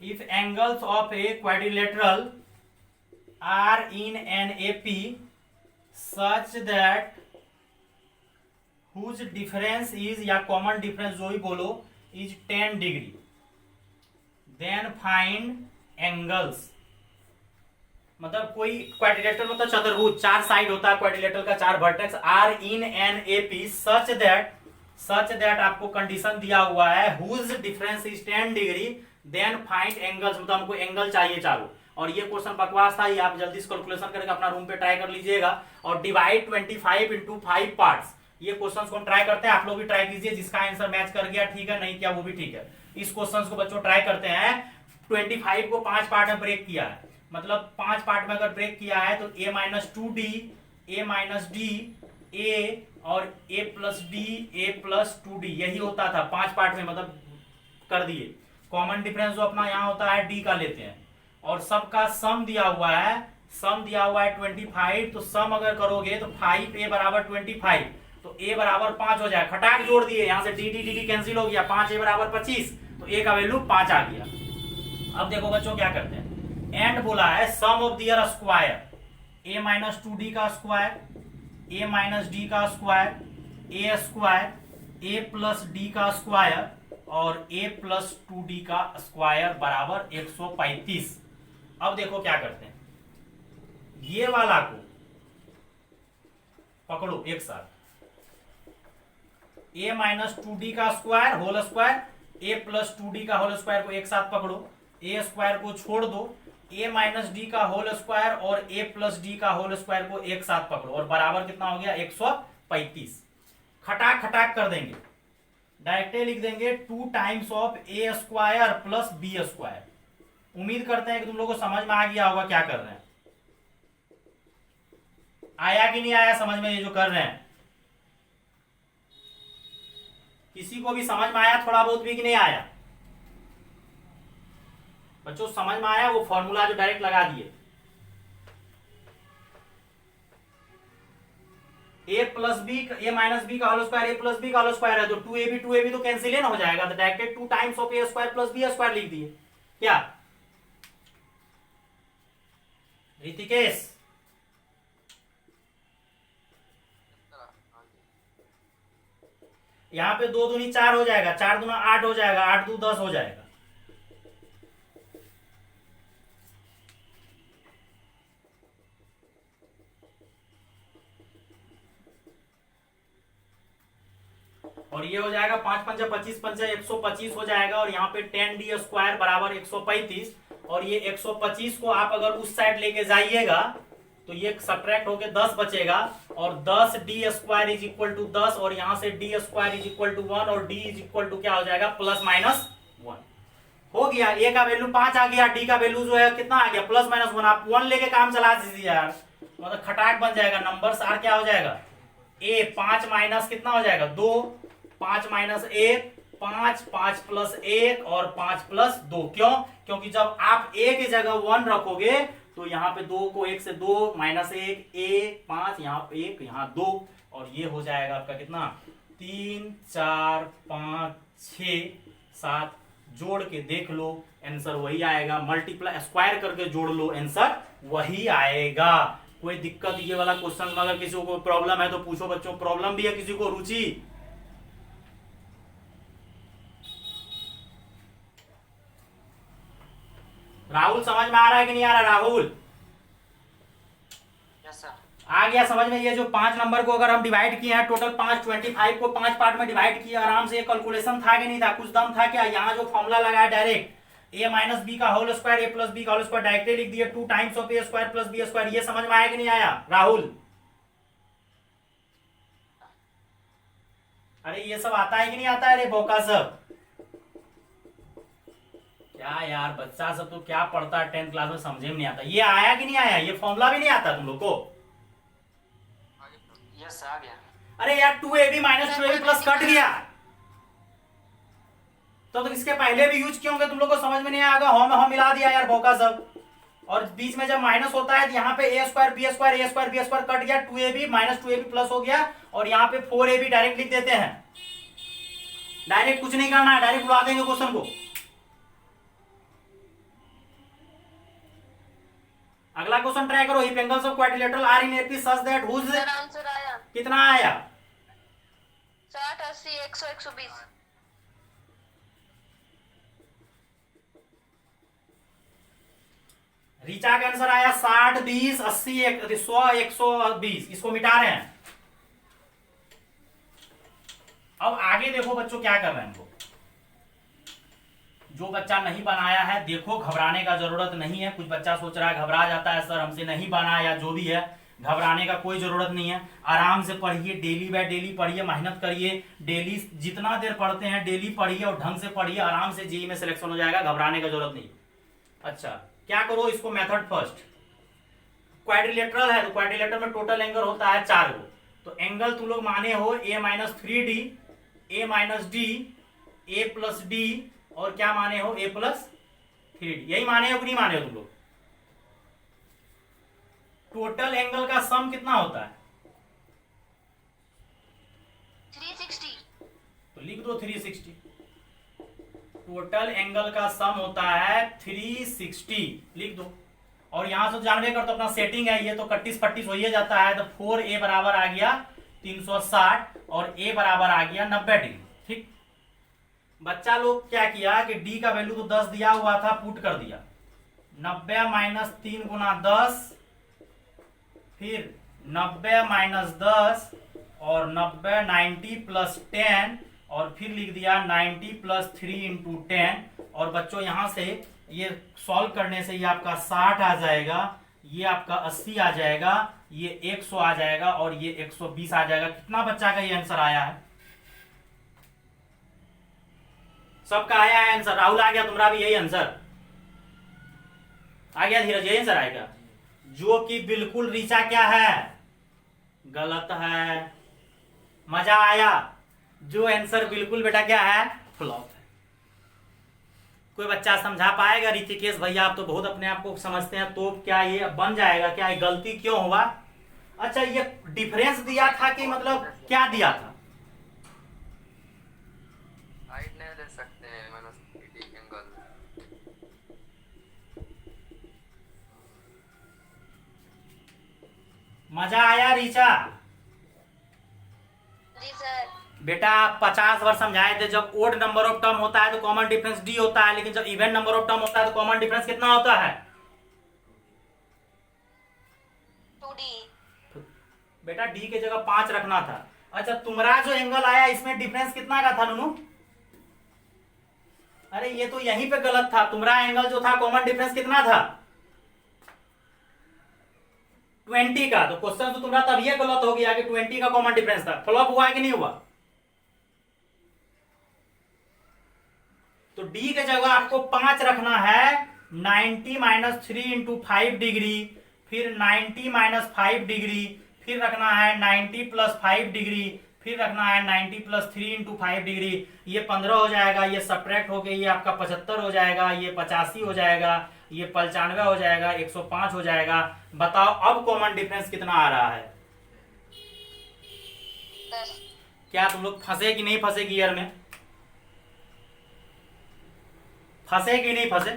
If angles of a quadrilateral are in an AP such that whose difference is, या common difference जो भी बोलो, is 10 degree, then find angles। मतलब कोई क्वाड्रिलेटरल मतलब चतुर्भुज, 4 साइड होता है क्वाड्रिलेटरल का, 4 vertex, are in an AP such that आपको कंडीशन दिया हुआ है whose difference is 10 degree, then find angles, मतलब हमको एंगल चाहिए चारों। और ये क्वेश्चन बकवास था, ये आप जल्दी से कैलकुलेशन करके अपना रूम पे ट्राई कर लीजिएगा। और डिवाइड 25 इंटू 5 पार्ट्स, ये क्वेश्चन को हम ट्राई करते हैं, आप लोग भी ट्राई कीजिए। जिसका आंसर मैच कर गया ठीक है, नहीं किया वो भी ठीक है। इस क्वेश्चन को बच्चों ट्राई करते हैं। 25 को 5 पार्ट में ब्रेक किया है, मतलब 5 पार्ट में अगर ब्रेक किया है तो a - 2d, a - d, a और a + d, a + 2d, यही होता था 5 पार्ट में, मतलब कर दिए। कॉमन डिफरेंस जो अपना यहाँ होता है डी का लेते हैं, और सबका सम दिया हुआ है, सम दिया हुआ है 25, तो सम अगर करोगे तो 5a बराबर 25, तो a बराबर 5 हो जाए, खटाक जोड़ दिए, यहाँ से D D D D cancel हो गया, 5a बराबर 25, तो a का वैल्यू 5 आ गया। अब देखो बच्चों क्या करते हैं, एंड बोला है sum of their square, a minus 2d का स्क्वायर, a माइनस डी का square, a square, a plus d का स्क्वायर और a प्लस 2d का स्क्वायर बराबर 135। अब देखो क्या करते हैं, ये वाला को पकड़ो एक साथ, a माइनस 2d का square whole square, a plus 2d का होल स्क्वायर को एक साथ पकड़ो, a स्क्वायर को छोड़ दो, a माइनस डी का होल स्क्वायर और a प्लस डी का होल स्क्वायर को एक साथ पकड़ो, और बराबर कितना हो गया 135। खटाक खटाक कर देंगे, डायरेक्टली लिख देंगे 2 times of a square plus b square. उम्मीद करते हैं कि तुम लोगों को समझ में आ गया होगा क्या कर रहे हैं, आया कि नहीं आया समझ में ये जो कर रहे हैं, किसी को भी समझ में आया थोड़ा बहुत भी कि नहीं आया? बच्चों समझ में आया वो फॉर्मूला जो डायरेक्ट लगा दिए, a plus b, a minus b का whole square, a plus b का होल स्क्वायर है, तो 2ab तो कैंसिल ही ना हो जाएगा, तो direct 2 times of a square plus b square लिख दिए। क्या ऋतिकेश? यहां पे 2 दूनी 4 हो जाएगा, 4 दूना 8 हो जाएगा, 8 दू 10 हो जाएगा। और ये हो जाएगा 5 पंजा 25 पंजा 125 हो जाएगा, और यहाँ पे 10d स्क्वायर बराबर 135, और ये 125 को आप अगर उस साइड लेके जाइएगा तो ये सब्ट्रैक्ट होके 10 बचेगा, और 10d square is equal to 10, और यहाँ से d square is equal to 1, और d इज इक्वल टू क्या हो जाएगा प्लस माइनस 1 हो गया। a का वैल्यू 5 आ गया, d का वैल्यू जो है कितना आ गया प्लस माइनस 1। आप 1 लेके काम चला दीजिए यार, मतलब खटाक बन जाएगा, नंबर सार क्या हो जाएगा a, 5 माइनस कितना हो जाएगा 2, 5 माइनस 1 5, 5 प्लस 1 और 5 प्लस 2। क्यों? क्योंकि जब आप a की जगह 1 रखोगे तो यहाँ पे 2 को 1 से 2 माइनस 1 a 5, यहाँ 1 यहाँ 2, और ये हो जाएगा आपका कितना 3 4 5 6 7, जोड़ के देख लो आंसर वही आएगा, मल्टीप्लाई स्क्वायर करके जोड़ लो आंसर वही आएगा। कोई दिक्कत ये वाला क्वेश्चन में अगर किसी को प्रॉब्लम है तो पूछो बच्चों, प्रॉब्लम भी है किसी को रुचि? राहुल समझ में आ रहा है कि नहीं आ रहा? Rahul yes sir. आ गया समझ में? ये जो 5 नंबर को अगर हम डिवाइड किए हैं, टोटल 5 25 को 5 पार्ट में डिवाइड किया, आराम से कैलकुलेशन था कि नहीं था? कुछ दम था क्या? यहाँ जो फॉर्मूला लगाया डायरेक्ट a माइनस बी का whole square, a plus b का होल स्क्वायर डायरेक्टली लिख दिया 2 times of a square plus b square. ये समझ में आया कि नहीं आया राहुल? अरे ये सब आता है कि नहीं आता है? अरे बोका सब क्या यार, बच्चा सब तो क्या पढ़ता है 10th क्लास में, समझे में नहीं आता। ये आया कि नहीं आया? ये फॉर्मूला भी नहीं आता तुम लोग को? यस आ गया। अरे यार 2ab minus 2ab plus cut गया तो इसके पहले भी यूज किए होंगे, तुम लोग को समझ में नहीं आएगा। हम मिला दिया यार भौका सब, और बीच में जब माइनस होता है तो यहाँ पे a square b square a square b square cut गया, 2ab माइनस 2ab प्लस हो गया, और यहाँ पे 4ab डायरेक्ट लिख देते हैं। डायरेक्ट कुछ नहीं करना है, डायरेक्ट उड़ा देंगे क्वेश्चन को। अगला क्वेश्चन ट्राई करो। If angles of quadrilateral are in AP such that whose, answer आया कितना आया? 60 80 100 120। रीचा का आंसर आया 60 20 80 100 120। इसको मिटा रहे हैं। अब आगे देखो बच्चों क्या कर रहे हैं हम लोग। जो बच्चा नहीं बनाया है देखो, घबराने का जरूरत नहीं है। कुछ बच्चा सोच रहा है, घबरा जाता है सर हमसे नहीं बना, या जो भी है, घबराने का कोई जरूरत नहीं है। आराम से पढ़िए, डेली बाय डेली पढ़िए, मेहनत करिए। डेली जितना देर पढ़ते हैं डेली पढ़िए और ढंग से पढ़िए, आराम से जेईई में सिलेक्शन हो जाएगा, घबराने का जरूरत नहीं। अच्छा क्या करो, इसको मेथड फर्स्ट, क्वाड्रिलेटरल है तो क्वाड्रिलेटरल में टोटल एंगल होता है 4 गो, तो एंगल तुम लोग माने हो a minus 3d, a minus d, a plus d और क्या माने हो a प्लस 3d, यही माने हो कि नहीं माने हो तुम लोग? टोटल एंगल का सम कितना होता है? 360। तो लिख दो 360। टोटल एंगल का सम होता है 360, लिख दो। और यहां से जानवे कर तो अपना सेटिंग है, ये तो 31-32 हो ही जाता है। तो 4a बराबर आ गया 360 और a बराबर आ गया 90 डिग्री। ठीक, बच्चा लोग क्या किया कि d का वैल्यू तो 10 दिया हुआ था, पुट कर दिया। 90 माइनस 3 गुना 10, फिर 90 माइनस 10 और 90 90 प्लस 10 और फिर लिख दिया 90 प्लस 3 इंटू 10। और बच्चों यहां से ये सॉल्व करने से ये आपका 60 आ जाएगा, ये आपका 80 आ जाएगा, ये 100 आ जाएगा और ये 120 आ जाएगा। कितना बच्चा का ये आंसर आया है? सबका आया है आंसर? राहुल आ गया, तुम्हारा भी यही आंसर आ गया? धीरज यही आंसर आएगा? जो कि बिल्कुल रीचा क्या है, गलत है। मजा आया? जो आंसर बिल्कुल बेटा क्या है, फ्लॉप है। कोई बच्चा समझा पाएगा? ऋतिकेश भैया आप तो बहुत अपने आप को समझते हैं, तो क्या ये बन जाएगा? क्या ये गलती क्यों हुआ? अच्छा, ये डिफरेंस दिया था कि मतलब क्या दिया था? हाइट नहीं ले सकते हैं -30 एंगल। मजा आया रीचा? जी सर। बेटा 50 बार समझाए थे, जब ओड नंबर ऑफ टर्म होता है तो कॉमन डिफरेंस डी होता है, लेकिन जब इवन नंबर ऑफ टर्म होता है तो कॉमन डिफरेंस कितना होता है? 2d। बेटा डी के जगह 5 रखना था। अच्छा, तुम्हारा जो एंगल आया इसमें डिफरेंस कितना का था नुनू? अरे ये तो यहीं पे गलत था। तुम्हारा एंगल जो था कॉमन डिफरेंस कितना था? 20 का। तो क्वेश्चन तो तुम्हारा तब ये गलत हो गया कि 20 का कॉमन डिफरेंस था। फ्लॉप हुआ है कि नहीं हुआ? तो डी के जगह आपको 5 रखना है। 90 माइनस 3 इंटू 5 डिग्री, फिर 90 माइनस 5 डिग्री, फिर रखना है 90 प्लस 5 डिग्री, फिर रखना है 90 प्लस 3 इंटू 5 डिग्री। ये 15 हो जाएगा, ये सब्ट्रैक्ट हो गया, ये आपका 75 हो जाएगा, ये 85 हो जाएगा, ये 95 हो जाएगा, 105 हो जाएगा। बताओ अब कॉमन डिफरेंस कितना आ रहा है? 10। क्या तुम लोग फंसे कि नहीं फंसे गियर में? फंसे कि नहीं फंसे?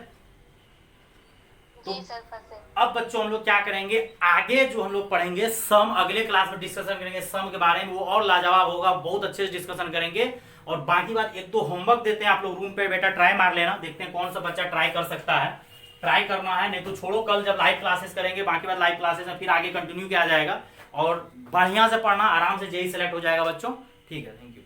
जी सर फंसे। अब बच्चों हम लोग क्या करेंगे, आगे जो हम लोग पढ़ेंगे सम, अगले क्लास में डिस्कशन करेंगे सम के बारे में, वो और लाजवाब होगा, बहुत अच्छे से डिस्कशन करेंगे। और बाकी बात, एक दो होमवर्क देते हैं आप लोग रूम पे, बेटा ट्राई मार लेना, देखते हैं कौन सा बच्चा ट्राई कर सकता है। ट्राई करना है, नहीं तो छोड़ो, कल जब लाइव क्लासेस करेंगे, बाकी बात लाइव क्लासेस में फिर आगे कंटिन्यू किया जाएगा। और बढ़िया से पढ़ना, आराम से जेई सेलेक्ट हो जाएगा बच्चों। ठीक है, थैंक यू।